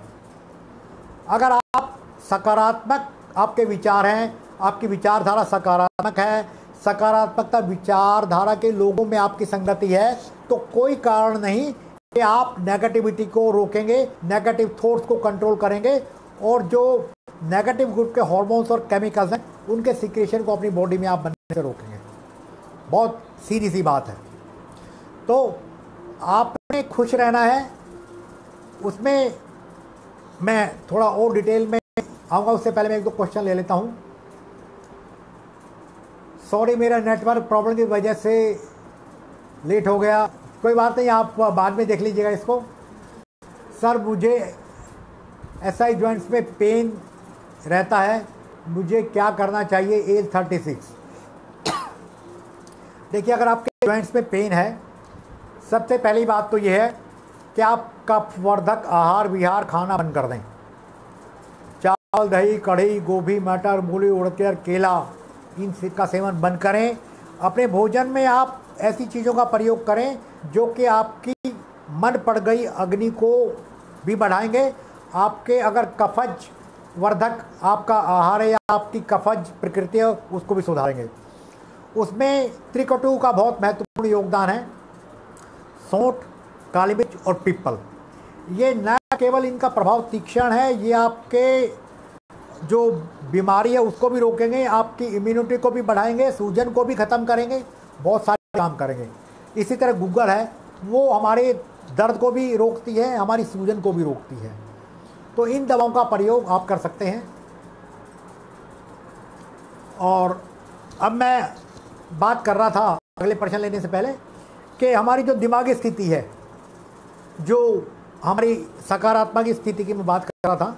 अगर आप सकारात्मक, आपके विचार हैं, आपकी विचारधारा सकारात्मक है, सकारात्मकता विचारधारा के लोगों में आपकी संगति है, तो कोई कारण नहीं कि आप नेगेटिविटी को रोकेंगे, नेगेटिव थॉट्स को कंट्रोल करेंगे और जो नेगेटिव ग्रुप के हार्मोन्स और केमिकल्स हैं, उनके सिक्रेशन को अपनी बॉडी में आप बनने से रोकेंगे। बहुत सीधी सी बात है। तो आपने खुश रहना है, उसमें मैं थोड़ा और डिटेल में आऊँगा। उससे पहले मैं 1-2 क्वेश्चन ले लेता हूँ। सॉरी, मेरा नेटवर्क प्रॉब्लम की वजह से लेट हो गया। कोई बात नहीं, आप बाद में देख लीजिएगा इसको। सर, मुझे एसआई जॉइंट्स में पेन रहता है, मुझे क्या करना चाहिए? एज 36। देखिए, अगर आपके जॉइंट्स में पेन है, सबसे पहली बात तो ये है कि आप कफवर्धक आहार विहार खाना बंद कर दें। चावल, दही, कढ़ी, गोभी, मटर, मूली, उड़द की दाल, केला, इन का सेवन बंद करें। अपने भोजन में आप ऐसी चीज़ों का प्रयोग करें जो कि आपकी मन पड़ गई अग्नि को भी बढ़ाएंगे। आपके अगर कफज वर्धक आपका आहार है या आपकी कफज प्रकृति है, उसको भी सुधारेंगे। उसमें त्रिकटु का बहुत महत्वपूर्ण योगदान है। सौंठ, काली मिर्च और पीपल, ये न केवल इनका प्रभाव तीक्ष्ण है, ये आपके जो बीमारी है उसको भी रोकेंगे, आपकी इम्यूनिटी को भी बढ़ाएंगे, सूजन को भी ख़त्म करेंगे, बहुत सारे काम करेंगे। इसी तरह गूगल है, वो हमारे दर्द को भी रोकती है, हमारी सूजन को भी रोकती है। तो इन दवाओं का प्रयोग आप कर सकते हैं। और अब मैं बात कर रहा था अगले प्रश्न लेने से पहले कि हमारी जो दिमागी स्थिति है, जो हमारी सकारात्मक स्थिति की मैं बात कर रहा था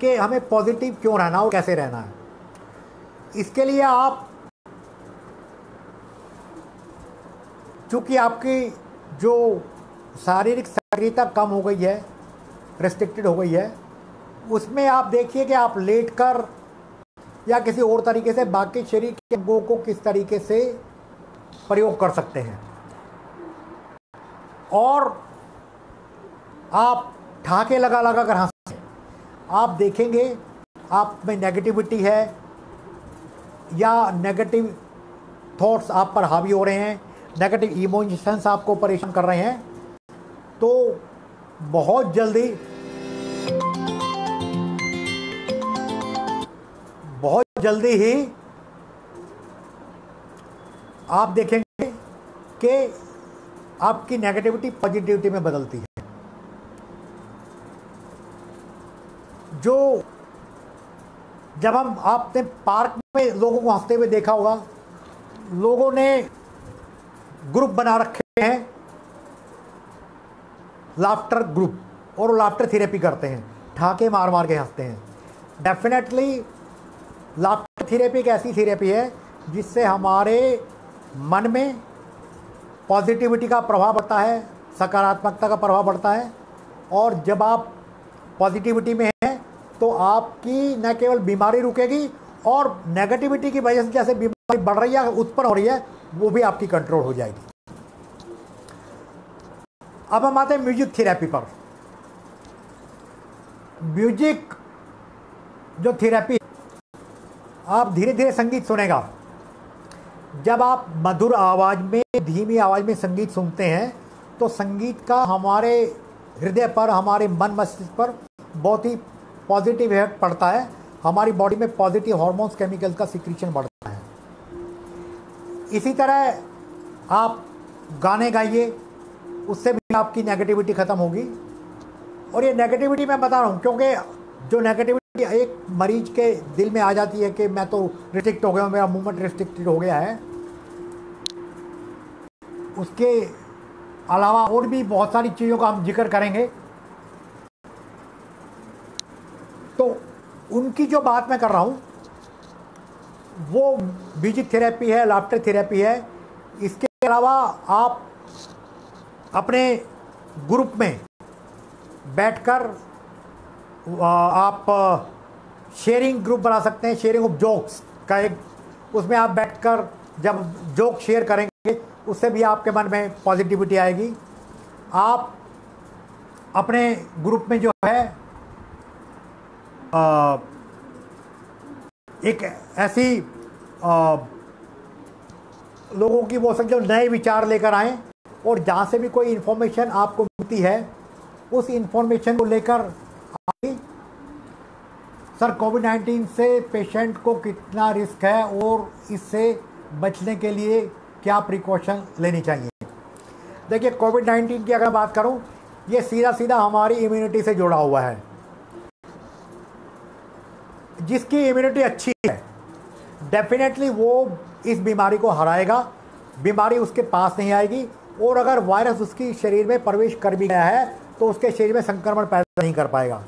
कि हमें पॉजिटिव क्यों रहना और कैसे रहना है। इसके लिए आप, चूँकि आपकी जो शारीरिक सक्रियता कम हो गई है, रेस्ट्रिक्टेड हो गई है, उसमें आप देखिए कि आप लेटकर या किसी और तरीके से बाकी शरीर के अंगों को किस तरीके से प्रयोग कर सकते हैं। और आप ठहाके लगा लगा कर हंसते हैं, आप देखेंगे आप में नेगेटिविटी है या नेगेटिव थॉट्स आप पर हावी हो रहे हैं, नेगेटिव इमोशंस आपको परेशान कर रहे हैं, तो बहुत जल्दी ही आप देखेंगे कि आपकी नेगेटिविटी पॉजिटिविटी में बदलती है। जो जब आपने पार्क में लोगों को हंसते हुए देखा होगा, लोगों ने ग्रुप बना रखे हैं, लाफ्टर ग्रुप, और वो लाफ्टर थेरेपी करते हैं, ठहाके मार मार के हंसते हैं। डेफिनेटली लाफ्टर थेरेपी एक ऐसी थेरेपी है जिससे हमारे मन में पॉजिटिविटी का प्रभाव बढ़ता है, सकारात्मकता का प्रभाव बढ़ता है। और जब आप पॉजिटिविटी में हैं तो आपकी न केवल बीमारी रुकेगी, और नेगेटिविटी की वजह से जैसे बीमारी बढ़ रही है, उत्पन्न हो रही है, वो भी आपकी कंट्रोल हो जाएगी। अब हम आते हैं म्यूजिक थेरेपी पर। म्यूजिक जो थेरेपी, आप धीरे धीरे संगीत सुनेगा। जब आप मधुर आवाज़ में, धीमी आवाज़ में संगीत सुनते हैं तो संगीत का हमारे हृदय पर, हमारे मन मस्तिष्क पर बहुत ही पॉजिटिव इफेक्ट पड़ता है। हमारी बॉडी में पॉजिटिव हार्मोन्स, केमिकल्स का सिक्रीशन बढ़ता है। इसी तरह आप गाने गाइए, उससे भी आपकी नेगेटिविटी ख़त्म होगी। और ये नेगेटिविटी मैं बता रहा हूँ क्योंकि जो नेगेटिविटी एक मरीज के दिल में आ जाती है कि मैं तो रिस्ट्रिक्ट हो गया हूँ, मेरा मूवमेंट रिस्ट्रिक्टेड हो गया है, उसके अलावा और भी बहुत सारी चीज़ों का हम जिक्र करेंगे। तो उनकी जो बात मैं कर रहा हूँ वो म्यूजिक थेरेपी है, लाफ्टर थेरेपी है। इसके अलावा आप अपने ग्रुप में बैठकर आप शेयरिंग ग्रुप बना सकते हैं, शेयरिंग ऑफ जोक्स का एक, उसमें आप बैठकर जब जोक शेयर करेंगे उससे भी आपके मन में पॉजिटिविटी आएगी। आप अपने ग्रुप में जो है एक ऐसी लोगों की वो सब जो नए विचार लेकर आएँ, और जहाँ से भी कोई इन्फॉर्मेशन आपको मिलती है उस इन्फॉर्मेशन को लेकर आए। सर, कोविड-19 से पेशेंट को कितना रिस्क है और इससे बचने के लिए क्या प्रिकॉशन लेनी चाहिए? देखिए, कोविड-19 की अगर बात करूं, ये सीधा सीधा हमारी इम्यूनिटी से जुड़ा हुआ है। जिसकी इम्यूनिटी अच्छी है डेफिनेटली वो इस बीमारी को हराएगा, बीमारी उसके पास नहीं आएगी। और अगर वायरस उसकी शरीर में प्रवेश कर भी गया है तो उसके शरीर में संक्रमण पैदा नहीं कर पाएगा।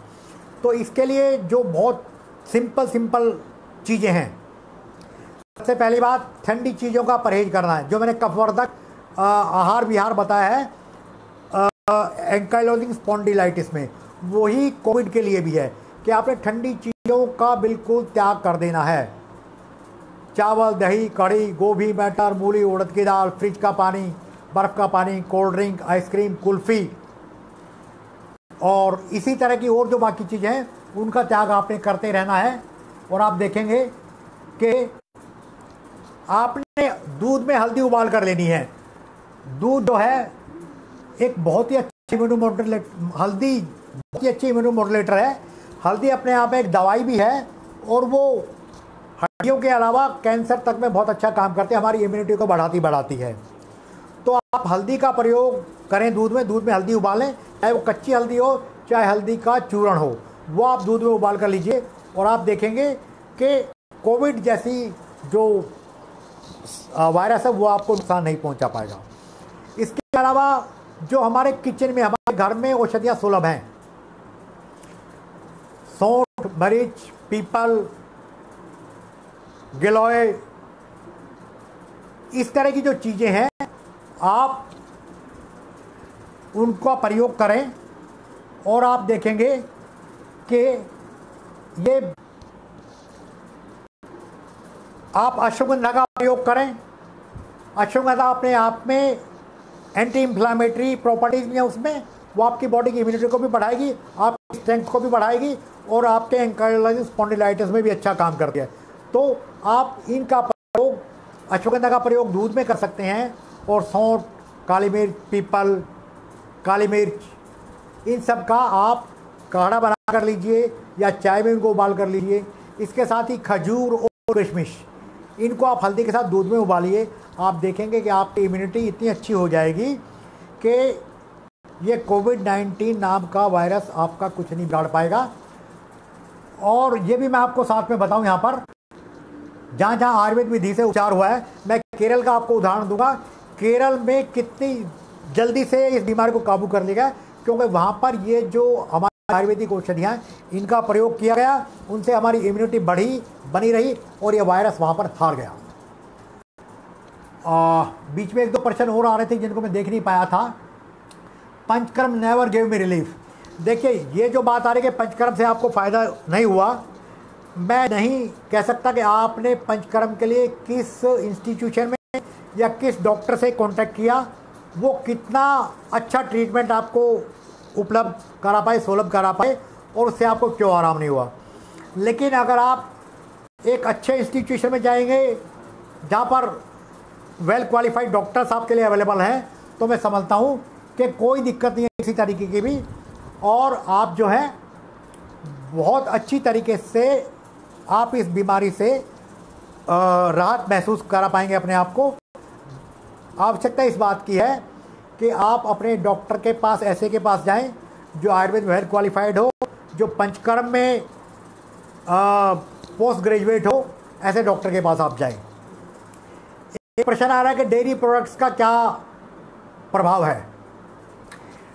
तो इसके लिए जो बहुत सिंपल चीज़ें हैं, सबसे पहली बात ठंडी चीज़ों का परहेज करना है। जो मैंने कफवर्धक आहार विहार बताया है एंकाइलोजिंग स्पॉन्डिलाइटिस में, वही कोविड के लिए भी है कि आपने ठंडी चीज़ों का बिल्कुल त्याग कर देना है। चावल, दही, कढ़ी, गोभी, मटर, मूली, उड़द की दाल, फ्रिज का पानी, बर्फ़ का पानी, कोल्ड ड्रिंक, आइसक्रीम, कुल्फ़ी और इसी तरह की और जो बाकी चीज़ें हैं उनका त्याग आपने करते रहना है। और आप देखेंगे कि आपने दूध में हल्दी उबाल कर लेनी है। दूध जो है एक बहुत ही अच्छी हल्दी बहुत ही अच्छी इम्यूनोमॉड्यूलेटर है। हल्दी अपने आप में एक दवाई भी है और वो हड्डियों के अलावा कैंसर तक में बहुत अच्छा काम करती है, हमारी इम्यूनिटी को बढ़ाती है। तो आप हल्दी का प्रयोग करें दूध में हल्दी उबालें, चाहे वो कच्ची हल्दी हो चाहे हल्दी का चूर्ण हो, वो आप दूध में उबाल कर लीजिए और आप देखेंगे कि कोविड जैसी जो वायरस है वो आपको नुकसान नहीं पहुंचा पाएगा। इसके अलावा जो हमारे किचन में, हमारे घर में औषधियाँ सुलभ हैं, सौंठ, मरीच, पीपल, गिलोय, इस तरह की जो चीज़ें हैं आप उनका प्रयोग करें और आप देखेंगे कि ये, आप अश्वगंधा का प्रयोग करें। अश्वगंधा अपने आप में एंटी इन्फ्लामेटरी प्रॉपर्टीज़ भी हैं उसमें, वो आपकी बॉडी की इम्यूनिटी को भी बढ़ाएगी, आपकी स्ट्रेंथ को भी बढ़ाएगी और आपके एंकाइलोसिस स्पॉन्डिलाइटिस में भी अच्छा काम करती है। तो आप इनका प्रयोग, अश्वगंधा का प्रयोग दूध में कर सकते हैं और सौंठ, काली मिर्च, पीपल, काली मिर्च, इन सब का आप काढ़ा बना कर लीजिए या चाय में इनको उबाल कर लीजिए। इसके साथ ही खजूर और किशमिश, इनको आप हल्दी के साथ दूध में उबालिए। आप देखेंगे कि आपकी इम्यूनिटी इतनी अच्छी हो जाएगी कि ये कोविड-19 नाम का वायरस आपका कुछ नहीं बिगाड़ पाएगा। और ये भी मैं आपको साथ में बताऊं, यहाँ पर जहाँ जहाँ आयुर्वेद विधि से उपचार हुआ है, मैं केरल का आपको उदाहरण दूंगा। केरल में कितनी जल्दी से इस बीमारी को काबू कर लिया गया, क्योंकि वहाँ पर ये जो हमारी आयुर्वेदिक औषधियाँ इनका प्रयोग किया गया, उनसे हमारी इम्यूनिटी बनी रही और ये वायरस वहाँ पर हार गया। बीच में एक दो प्रश्न और आ रहे थे जिनको मैं देख नहीं पाया था। Panchakarma never give me relief. देखिए, ये जो बात आ रही है कि पंचकर्म से आपको फ़ायदा नहीं हुआ, मैं नहीं कह सकता कि आपने पंचकर्म के लिए किस इंस्टीट्यूशन में या किस डॉक्टर से कांटेक्ट किया, वो कितना अच्छा ट्रीटमेंट आपको उपलब्ध करा पाए, सुलभ करा पाए और उससे आपको क्यों आराम नहीं हुआ। लेकिन अगर आप एक अच्छे इंस्टीट्यूशन में जाएंगे जहाँ पर वेल क्वालिफाइड डॉक्टर्स आपके लिए अवेलेबल हैं, तो मैं समझता हूँ कि कोई दिक्कत नहीं है किसी तरीके की भी, और आप जो है बहुत अच्छी तरीके से आप इस बीमारी से राहत महसूस करा पाएंगे अपने आप को। आवश्यकता इस बात की है कि आप अपने डॉक्टर के पास, ऐसे के पास जाएं जो आयुर्वेद में वेल क्वालिफाइड हो, जो पंचकर्म में पोस्ट ग्रेजुएट हो, ऐसे डॉक्टर के पास आप जाएं। एक प्रश्न आ रहा है कि डेयरी प्रोडक्ट्स का क्या प्रभाव है।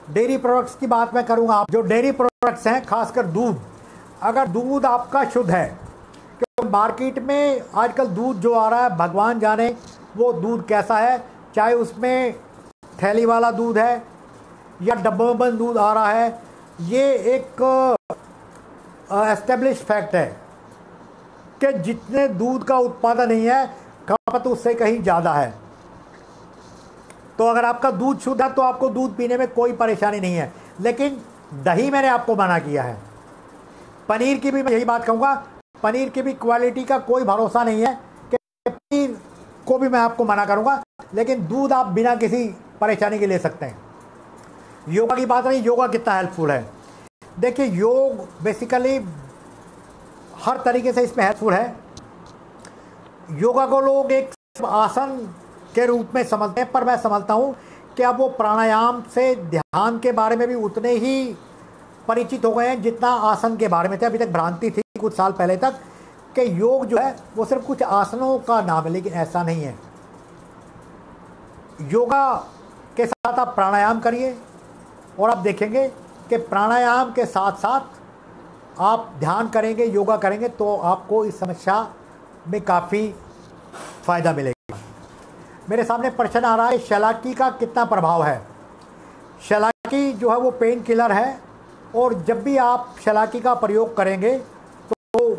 डेयरी प्रोडक्ट्स की बात मैं करूंगा। जो डेयरी प्रोडक्ट्स हैं, खासकर दूध, अगर दूध आपका शुद्ध है, क्योंकि मार्केट में आजकल दूध जो आ रहा है भगवान जाने वो दूध कैसा है, चाहे उसमें थैली वाला दूध है या डब्बे में बंद दूध आ रहा है, ये एक एस्टेब्लिश फैक्ट है कि जितने दूध का उत्पादन नहीं है, खपत उससे कहीं ज़्यादा है। तो अगर आपका दूध शुद्ध है तो आपको दूध पीने में कोई परेशानी नहीं है। लेकिन दही मैंने आपको मना किया है। पनीर की भी मैं यही बात कहूँगा, पनीर की भी क्वालिटी का कोई भरोसा नहीं है कि पनीर को भी मैं आपको मना करूँगा, लेकिन दूध आप बिना किसी परेशानी के ले सकते हैं। योगा की बात नहीं, योगा कितना हेल्पफुल है। देखिए, योग बेसिकली हर तरीके से इसमें हेल्पफुल है। योगा को लोग एक आसन के रूप में समझते हैं, पर मैं समझता हूँ कि अब वो प्राणायाम से ध्यान के बारे में भी उतने ही परिचित हो गए हैं जितना आसन के बारे में थे। अभी तक भ्रांति थी कुछ साल पहले तक कि योग जो है वो सिर्फ कुछ आसनों का नाम है, लेकिन ऐसा नहीं है। योगा के साथ आप प्राणायाम करिए और आप देखेंगे कि प्राणायाम के साथ साथ आप ध्यान करेंगे, योगा करेंगे, तो आपको इस समस्या में काफ़ी फ़ायदा मिलेगा। मेरे सामने प्रश्न आ रहा है, शलाकी का कितना प्रभाव है। शलाकी जो है वो पेन किलर है, और जब भी आप शलाकी का प्रयोग करेंगे तो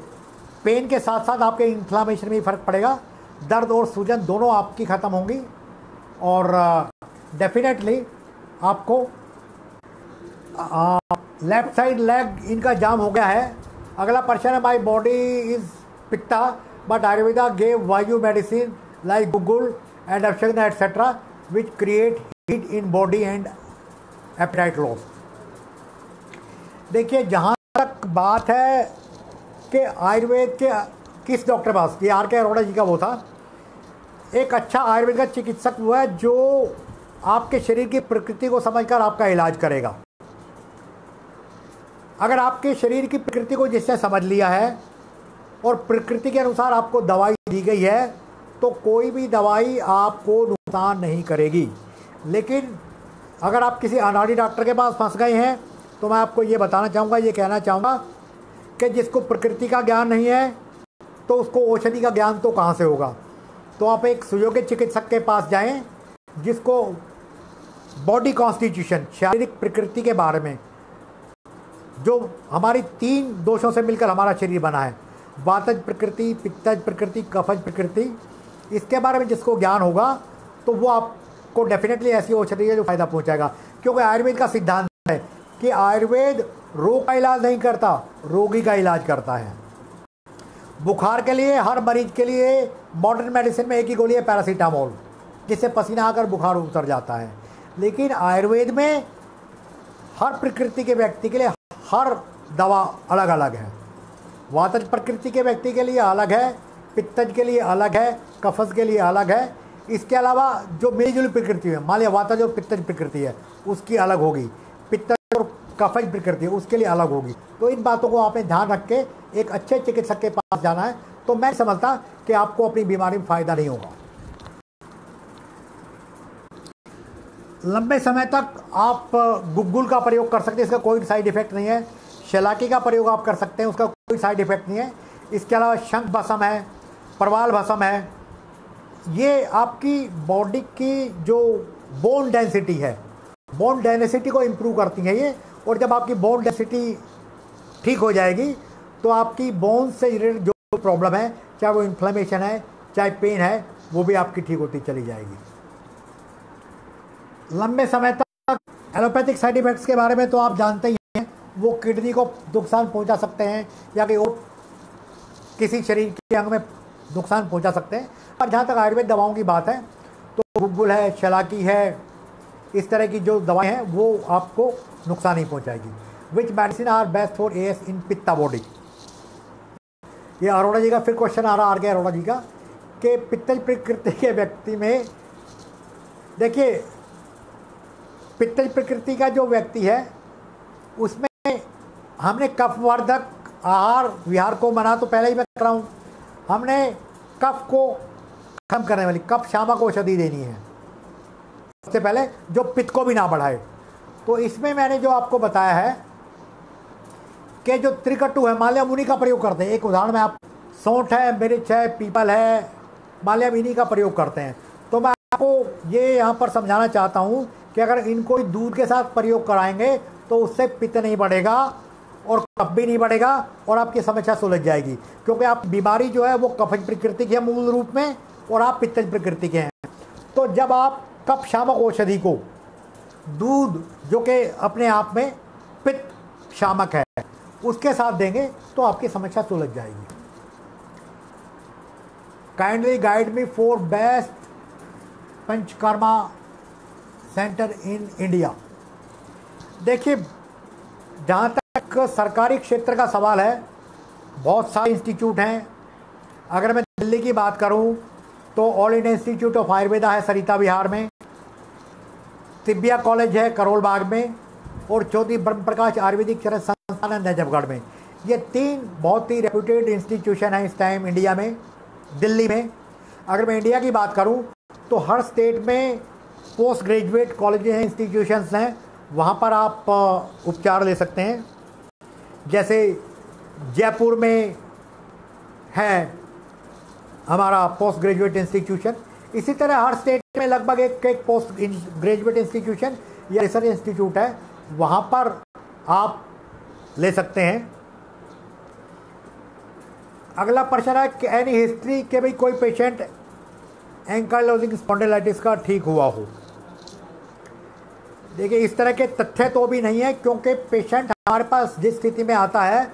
पेन के साथ साथ आपके इन्फ्लामेशन में फ़र्क पड़ेगा। दर्द और सूजन दोनों आपकी ख़त्म होंगी और डेफिनेटली आपको लेफ्ट साइड लेग इनका जाम हो गया है। अगला प्रश्न है, my body is pitta but Ayurveda gave vayu medicine like guggul and ashwagandha etcetera which create heat in body and appetite loss. देखिए, जहाँ तक बात है कि आयुर्वेद के किस डॉक्टर पास, ये आर के अरोड़ा जी का वो था, एक अच्छा आयुर्वेद का चिकित्सक वो है जो आपके शरीर की प्रकृति को समझकर आपका इलाज करेगा। अगर आपके शरीर की प्रकृति को जिसने समझ लिया है और प्रकृति के अनुसार आपको दवाई दी गई है, तो कोई भी दवाई आपको नुकसान नहीं करेगी। लेकिन अगर आप किसी अनाड़ी डॉक्टर के पास फंस गए हैं, तो मैं आपको ये बताना चाहूँगा, ये कहना चाहूँगा कि जिसको प्रकृति का ज्ञान नहीं है, तो उसको औषधि का ज्ञान तो कहाँ से होगा। तो आप एक सुयोग्य चिकित्सक के पास जाएं, जिसको बॉडी कॉन्स्टिट्यूशन, शारीरिक प्रकृति के बारे में, जो हमारी 3 दोषों से मिलकर हमारा शरीर बना है, वातज प्रकृति, पित्तज प्रकृति, कफज प्रकृति, इसके बारे में जिसको ज्ञान होगा, तो वो आपको डेफिनेटली ऐसी औषधि है जो फ़ायदा पहुंचाएगा। क्योंकि आयुर्वेद का सिद्धांत है कि आयुर्वेद रोग का इलाज नहीं करता, रोगी का इलाज करता है। बुखार के लिए हर मरीज के लिए मॉडर्न मेडिसिन में एक ही गोली है, पैरासीटामोल, जिससे पसीना आकर बुखार उतर जाता है। लेकिन आयुर्वेद में हर प्रकृति के व्यक्ति के लिए हर दवा अलग अलग है। वातज प्रकृति के व्यक्ति के लिए अलग है, पित्तज के लिए अलग है, कफज के लिए अलग है। इसके अलावा जो मिलीजुली प्रकृति है, मान लिया वातज और पित्तज प्रकृति है, उसकी अलग होगी, पित्तज और कफज प्रकृति है, उसके लिए अलग होगी। तो इन बातों को आपने ध्यान रख के एक अच्छे चिकित्सक के पास जाना है। तो मैं समझता कि आपको अपनी बीमारी में फ़ायदा नहीं होगा। लंबे समय तक आप गुग्गुल का प्रयोग कर सकते हैं, इसका कोई साइड इफ़ेक्ट नहीं है। शलाकी का प्रयोग आप कर सकते हैं, उसका कोई साइड इफ़ेक्ट नहीं है। इसके अलावा शंख भस्म है, प्रवाल भस्म है। ये आपकी बॉडी की जो बोन डेंसिटी है, बोन डेंसिटी को इम्प्रूव करती हैं ये। और जब आपकी बोन डेंसिटी ठीक हो जाएगी, तो आपकी बोन से रिलेटेड जो प्रॉब्लम है, चाहे वो इन्फ्लेमेशन है, चाहे पेन है, वो भी आपकी ठीक होती चली जाएगी। लंबे समय तक एलोपैथिक साइड इफ़ेक्ट्स के बारे में तो आप जानते ही हैं, वो किडनी को नुकसान पहुंचा सकते हैं या कि और किसी शरीर के अंग में नुकसान पहुंचा सकते हैं। पर जहाँ तक आयुर्वेद दवाओं की बात है, तो गुग्गुल है, शलाकी है, इस तरह की जो दवाएं हैं वो आपको नुकसान नहीं पहुंचाएगी। Which medicine are best for AS in pitta body. ये अरोड़ा जी का फिर क्वेश्चन आ रहा, आगे अरोड़ा जी का, कि पित्तज प्रकृति के व्यक्ति में, देखिए पित्तज प्रकृति का जो व्यक्ति है, उसमें हमने कफवर्धक आहार विहार को मना तो पहले ही मैं कर रहा हूँ। हमने कफ को खत्म करने वाली कफ शामक औषधि देनी है सबसे पहले, जो पित्त को भी ना बढ़ाए। तो इसमें मैंने जो आपको बताया है कि जो त्रिकटु है, मान लिया उन्हीं का प्रयोग करते हैं। एक उदाहरण में आप, सौंठ है, मिर्च है, पीपल है, मान लिया इन्हीं का प्रयोग करते हैं। तो मैं आपको ये यहाँ पर समझाना चाहता हूँ कि अगर इनको दूध के साथ प्रयोग कराएंगे तो उससे पित्त नहीं बढ़ेगा और कफ भी नहीं बढ़ेगा और आपकी समस्या सुलझ जाएगी। क्योंकि आप बीमारी जो है वो कफज प्रकृति की है मूल रूप में, और आप पित्तज प्रकृति के हैं। तो जब आप कफ शामक औषधि को दूध, जो कि अपने आप में पित्त शामक है, उसके साथ देंगे तो आपकी समस्या सुलझ जाएगी। Kindly guide me for best panchakarma centre in India. देखिए, जहाँ तक सरकारी क्षेत्र का सवाल है, बहुत सारे इंस्टीट्यूट हैं। अगर मैं दिल्ली की बात करूँ तो all India institute of Ayurveda है सरिता विहार में, तिब्बिया कॉलेज है करोल बाग में, और चौधरी ब्रह्म प्रकाश आयुर्वेदिक चरण संस्थान है नजफगढ़ में। ये 3 बहुत ही रेप्यूटेड इंस्टीट्यूशन हैं इस टाइम इंडिया में, दिल्ली में। अगर मैं इंडिया की बात करूं तो हर स्टेट में पोस्ट ग्रेजुएट कॉलेज हैं, इंस्टीट्यूशंस हैं, वहाँ पर आप उपचार ले सकते हैं। जैसे जयपुर में है हमारा पोस्ट ग्रेजुएट इंस्टीट्यूशन, इसी तरह हर स्टेट में लगभग एक पोस्ट ग्रेजुएट इंस्टीट्यूशन या रिसर्च इंस्टीट्यूट है, वहाँ पर आप ले सकते हैं। अगला प्रश्न है कि एनी हिस्ट्री के भाई कोई पेशेंट एंकाइलोजिंग स्पॉन्डिलाइटिस का ठीक हुआ हो। देखिए, इस तरह के तथ्य तो भी नहीं है, क्योंकि पेशेंट हमारे पास जिस स्थिति में आता है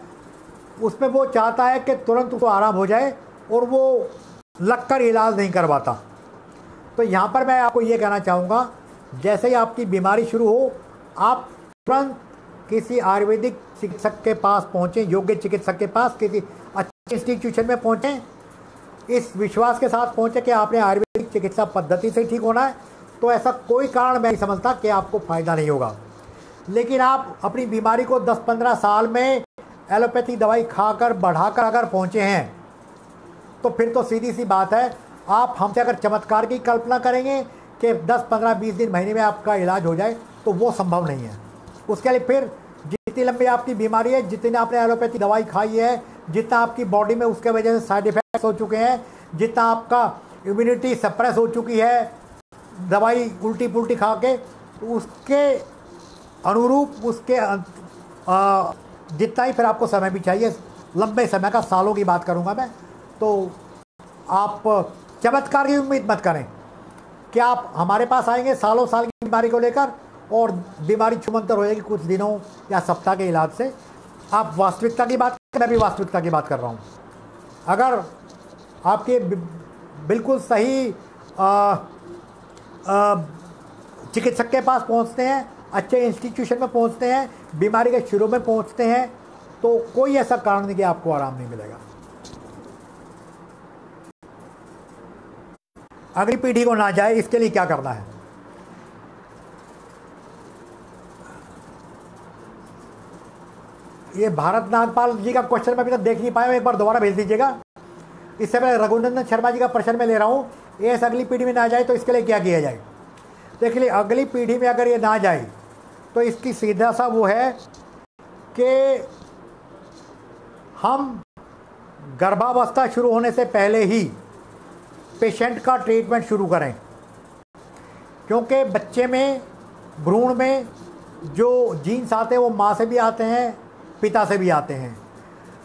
उसमें वो चाहता है कि तुरंत उसको आराम हो जाए और वो लगकर इलाज नहीं करवाता। तो यहाँ पर मैं आपको ये कहना चाहूँगा, जैसे ही आपकी बीमारी शुरू हो, आप तुरंत किसी आयुर्वेदिक चिकित्सक के पास पहुँचें, योग्य चिकित्सक के पास, किसी अच्छे इंस्टीट्यूशन में पहुँचें, इस विश्वास के साथ पहुँचें कि आपने आयुर्वेदिक चिकित्सा पद्धति से ठीक होना है। तो ऐसा कोई कारण मैं नहीं समझता कि आपको फ़ायदा नहीं होगा। लेकिन आप अपनी बीमारी को 10-15 साल में एलोपैथी दवाई खाकर बढ़ाकर अगर पहुँचे हैं तो फिर तो सीधी सी बात है, आप हमसे अगर चमत्कार की कल्पना करेंगे कि 10, 15, 20 दिन, महीने में आपका इलाज हो जाए, तो वो संभव नहीं है। उसके लिए फिर जितनी लंबी आपकी बीमारी है, जितनी आपने एलोपैथी दवाई खाई है, जितना आपकी बॉडी में उसके वजह से साइड इफेक्ट्स हो चुके हैं, जितना आपका इम्यूनिटी सप्रेस हो चुकी है दवाई उल्टी पुल्टी खा के, उसके अनुरूप उसके जितना ही फिर आपको समय भी चाहिए, लंबे समय का, सालों की बात करूंगा मैं, तो आप चमत्कार की उम्मीद मत करें कि आप हमारे पास आएंगे सालों साल की बीमारी को लेकर और बीमारी छूमंतर हो जाएगी कुछ दिनों या सप्ताह के इलाज से। आप वास्तविकता की बात करें, मैं भी वास्तविकता की बात कर रहा हूँ। अगर आपके बिल्कुल सही चिकित्सक के पास पहुँचते हैं, अच्छे इंस्टीट्यूशन में पहुँचते हैं, बीमारी के शुरू में पहुँचते हैं, तो कोई ऐसा कारण नहीं कि आपको आराम नहीं मिलेगा। अगली पीढ़ी को ना जाए, इसके लिए क्या करना है? ये भारत नागपाल जी का क्वेश्चन मैं अभी तक देख नहीं पाया हूं, एक बार दोबारा भेज दीजिएगा। इससे पहले रघुनंदन शर्मा जी का प्रश्न मैं ले रहा हूं, ये अगली पीढ़ी में ना जाए तो इसके लिए क्या किया जाए? देखिए, अगली पीढ़ी में अगर ये ना जाए तो इसकी सीधा सा वो है कि हम गर्भावस्था शुरू होने से पहले ही पेशेंट का ट्रीटमेंट शुरू करें, क्योंकि बच्चे में, भ्रूण में जो जीन्स आते हैं वो माँ से भी आते हैं, पिता से भी आते हैं।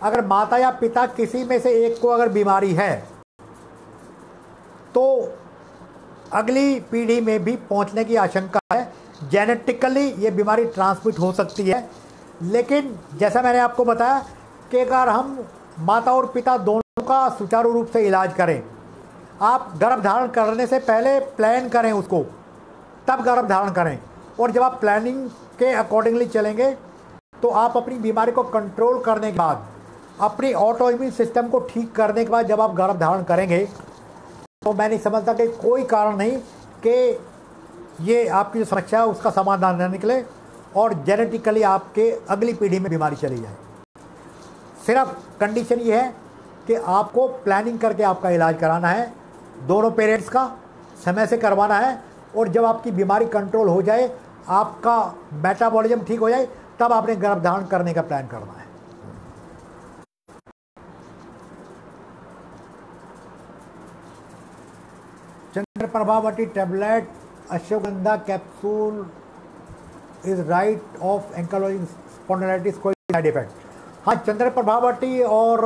अगर माता या पिता किसी में से एक को अगर बीमारी है तो अगली पीढ़ी में भी पहुंचने की आशंका है। जेनेटिकली ये बीमारी ट्रांसमिट हो सकती है, लेकिन जैसा मैंने आपको बताया कि अगर हम माता और पिता दोनों का सुचारू रूप से इलाज करें, आप गर्भ धारण करने से पहले प्लान करें उसको, तब गर्भ धारण करें, और जब आप प्लानिंग के अकॉर्डिंगली चलेंगे तो आप अपनी बीमारी को कंट्रोल करने के बाद, अपनी ऑटो इम्यून सिस्टम को ठीक करने के बाद जब आप गर्भ धारण करेंगे, तो मैं नहीं समझता कि कोई कारण नहीं कि ये आपकी जो समस्या है उसका समाधान न निकले और जेनेटिकली आपके अगली पीढ़ी में बीमारी चली जाए। सिर्फ कंडीशन ये है कि आपको प्लानिंग करके आपका इलाज कराना है, दोनों पेरेंट्स का समय से करवाना है, और जब आपकी बीमारी कंट्रोल हो जाए, आपका मेटाबॉलिज्म ठीक हो जाए, तब आपने गर्भ धारण करने का प्लान करना है। Chandraprabhavati tablet, ashwagandha capsule is right of ankylosing spondylitis, कोई साइड इफेक्ट? हाँ, चंद्रप्रभावती और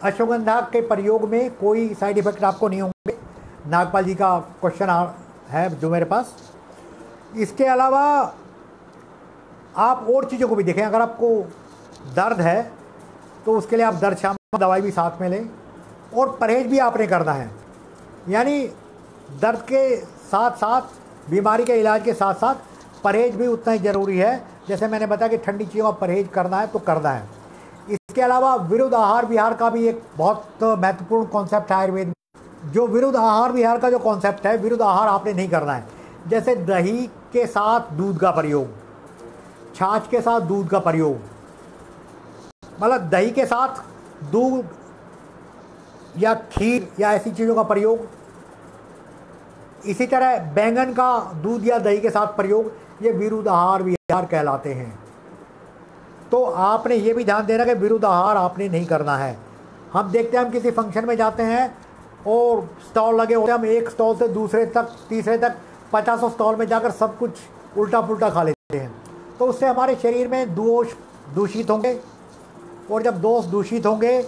अश्वगंधा के प्रयोग में कोई साइड इफेक्ट आपको नहीं होंगे। नागपाल जी का क्वेश्चन है जो मेरे पास। इसके अलावा आप और चीज़ों को भी देखें। अगर आपको दर्द है तो उसके लिए आप दर्द शामक दवाई भी साथ में लें, और परहेज भी आपने करना है। यानी दर्द के साथ साथ, बीमारी के इलाज के साथ साथ परहेज भी उतना ही ज़रूरी है। जैसे मैंने बताया कि ठंडी चीज़ों का परहेज करना है तो करना है। इसके अलावा विरुद्ध आहार विहार का भी एक बहुत महत्वपूर्ण कॉन्सेप्ट है आयुर्वेद में। जो विरुद्ध आहार विहार का जो कॉन्सेप्ट है, विरुद्ध आहार आपने नहीं करना है। जैसे दही के साथ दूध का प्रयोग, छाछ के साथ दूध का प्रयोग, मतलब दही के साथ दूध या खीर या ऐसी चीज़ों का प्रयोग, इसी तरह बैंगन का दूध या दही के साथ प्रयोग, ये विरुद्ध आहार विहार कहलाते हैं। तो आपने ये भी ध्यान देना कि विरुद्ध आहार आपने नहीं करना है। हम देखते हैं, हम किसी फंक्शन में जाते हैं और स्टॉल लगे होते हैं, हम एक स्टॉल से दूसरे तक, तीसरे तक, 50 स्टॉल में जाकर सब कुछ उल्टा पुल्टा खा लेते हैं। तो उससे हमारे शरीर में दोष दूषित होंगे, और जब दोष दूषित होंगे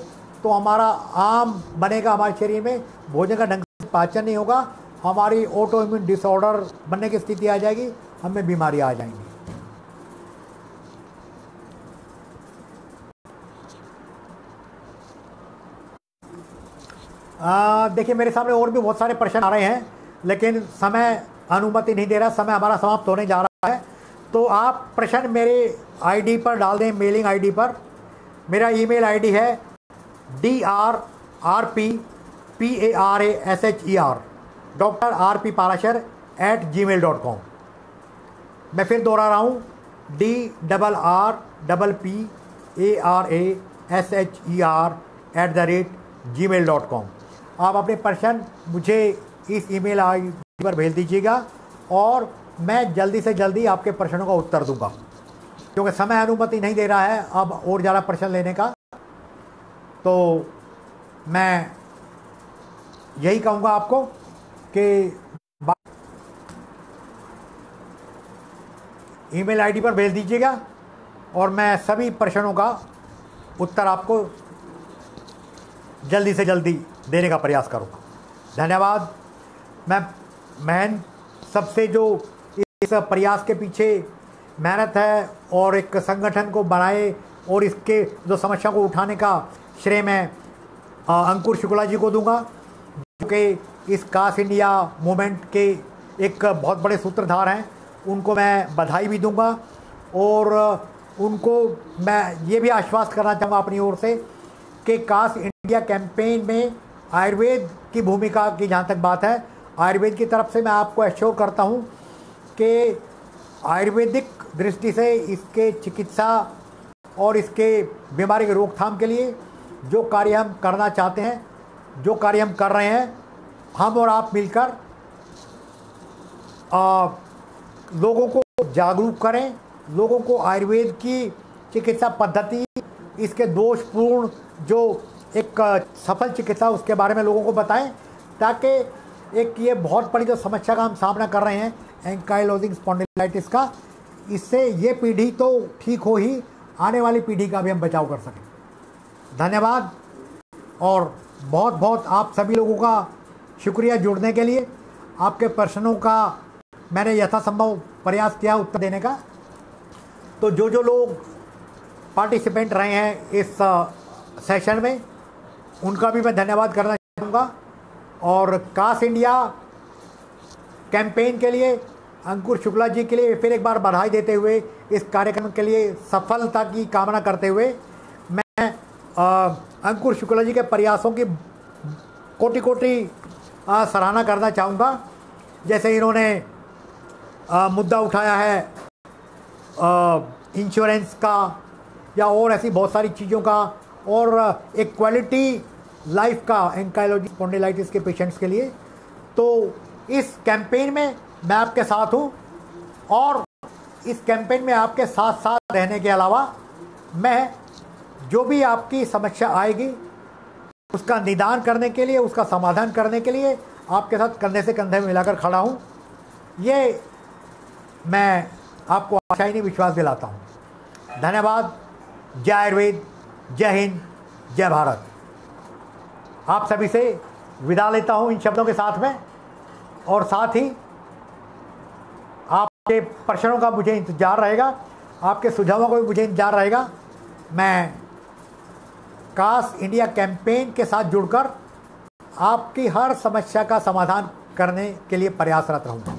तो हमारा आम बनेगा, हमारे शरीर में भोजन का ढंग से पाचन नहीं होगा, हमारी ऑटो इम्यून डिसऑर्डर बनने की स्थिति आ जाएगी, हमें बीमारी आ जाएंगी। देखिए, मेरे सामने और भी बहुत सारे प्रश्न आ रहे हैं, लेकिन समय अनुमति नहीं दे रहा, समय हमारा समाप्त होने जा रहा है। तो आप प्रश्न मेरे आईडी पर डाल दें, मेलिंग आईडी पर। मेरा ईमेल आईडी है drrpparasher@gmail.com। मैं फिर दोहरा रहा हूँ, DRRPARASHER@gmail.com। आप अपने प्रश्न मुझे इस ईमेल आई पर भेज दीजिएगा और मैं जल्दी से जल्दी आपके प्रश्नों का उत्तर दूंगा, क्योंकि समय अनुमति नहीं दे रहा है अब और ज़्यादा प्रश्न लेने का। तो मैं यही कहूँगा आपको कि ईमेल आईडी पर भेज दीजिएगा और मैं सभी प्रश्नों का उत्तर आपको जल्दी से जल्दी देने का प्रयास करूँगा। धन्यवाद। मैं सबसे जो इस प्रयास के पीछे मेहनत है और एक संगठन को बनाए और इसके जो समस्या को उठाने का श्रेय मैं अंकुर शुक्ला जी को दूंगा, जो कि इस कास्ट इंडिया मूवमेंट के एक बहुत बड़े सूत्रधार हैं। उनको मैं बधाई भी दूंगा और उनको मैं ये भी आश्वस्त करना चाहूँगा अपनी ओर से कि कास्ट इंडिया कैंपेन में आयुर्वेद की भूमिका की जहाँ तक बात है, आयुर्वेद की तरफ से मैं आपको एश्योर करता हूँ कि आयुर्वेदिक दृष्टि से इसके चिकित्सा और इसके बीमारी के रोकथाम के लिए जो कार्य हम करना चाहते हैं, जो कार्य हम कर रहे हैं, हम और आप मिलकर लोगों को जागरूक करें, लोगों को आयुर्वेद की चिकित्सा पद्धति, इसके दोषपूर्ण जो एक सफल चिकित्सा उसके बारे में लोगों को बताएं, ताकि एक ये बहुत बड़ी जो समस्या का हम सामना कर रहे हैं एंकाइलोजिंग स्पॉन्डिलाइटिस का, इससे ये पीढ़ी तो ठीक हो ही, आने वाली पीढ़ी का भी हम बचाव कर सकें। धन्यवाद और बहुत बहुत आप सभी लोगों का शुक्रिया जुड़ने के लिए। आपके प्रश्नों का मैंने यथासंभव प्रयास किया उत्तर देने का। तो जो लोग पार्टिसिपेंट रहे हैं इस सेशन में, उनका भी मैं धन्यवाद करना चाहूँगा और कास्ट इंडिया कैंपेन के लिए अंकुर शुक्ला जी के लिए फिर एक बार बधाई देते हुए, इस कार्यक्रम के लिए सफलता की कामना करते हुए, मैं अंकुर शुक्ला जी के प्रयासों की कोटि कोटि सराहना करना चाहूँगा। जैसे इन्होंने मुद्दा उठाया है इंश्योरेंस का या और ऐसी बहुत सारी चीज़ों का, और एक क्वालिटी लाइफ का एंकाइलोजिंग स्पॉन्डिलाइटिस के पेशेंट्स के लिए। तो इस कैंपेन में मैं आपके साथ हूँ और इस कैंपेन में आपके साथ साथ रहने के अलावा मैं जो भी आपकी समस्या आएगी उसका निदान करने के लिए, उसका समाधान करने के लिए आपके साथ कंधे से कंधे मिलाकर खड़ा हूँ। ये मैं आपको आशा ही नहीं विश्वास दिलाता हूँ। धन्यवाद। जय आयुर्वेद, जय हिंद, जय भारत। आप सभी से विदा लेता हूँ इन शब्दों के साथ में, और साथ ही आपके प्रश्नों का मुझे इंतज़ार रहेगा, आपके सुझावों का भी मुझे इंतज़ार रहेगा। मैं कास्ट इंडिया कैंपेन के साथ जुड़कर आपकी हर समस्या का समाधान करने के लिए प्रयासरत रहूँगा।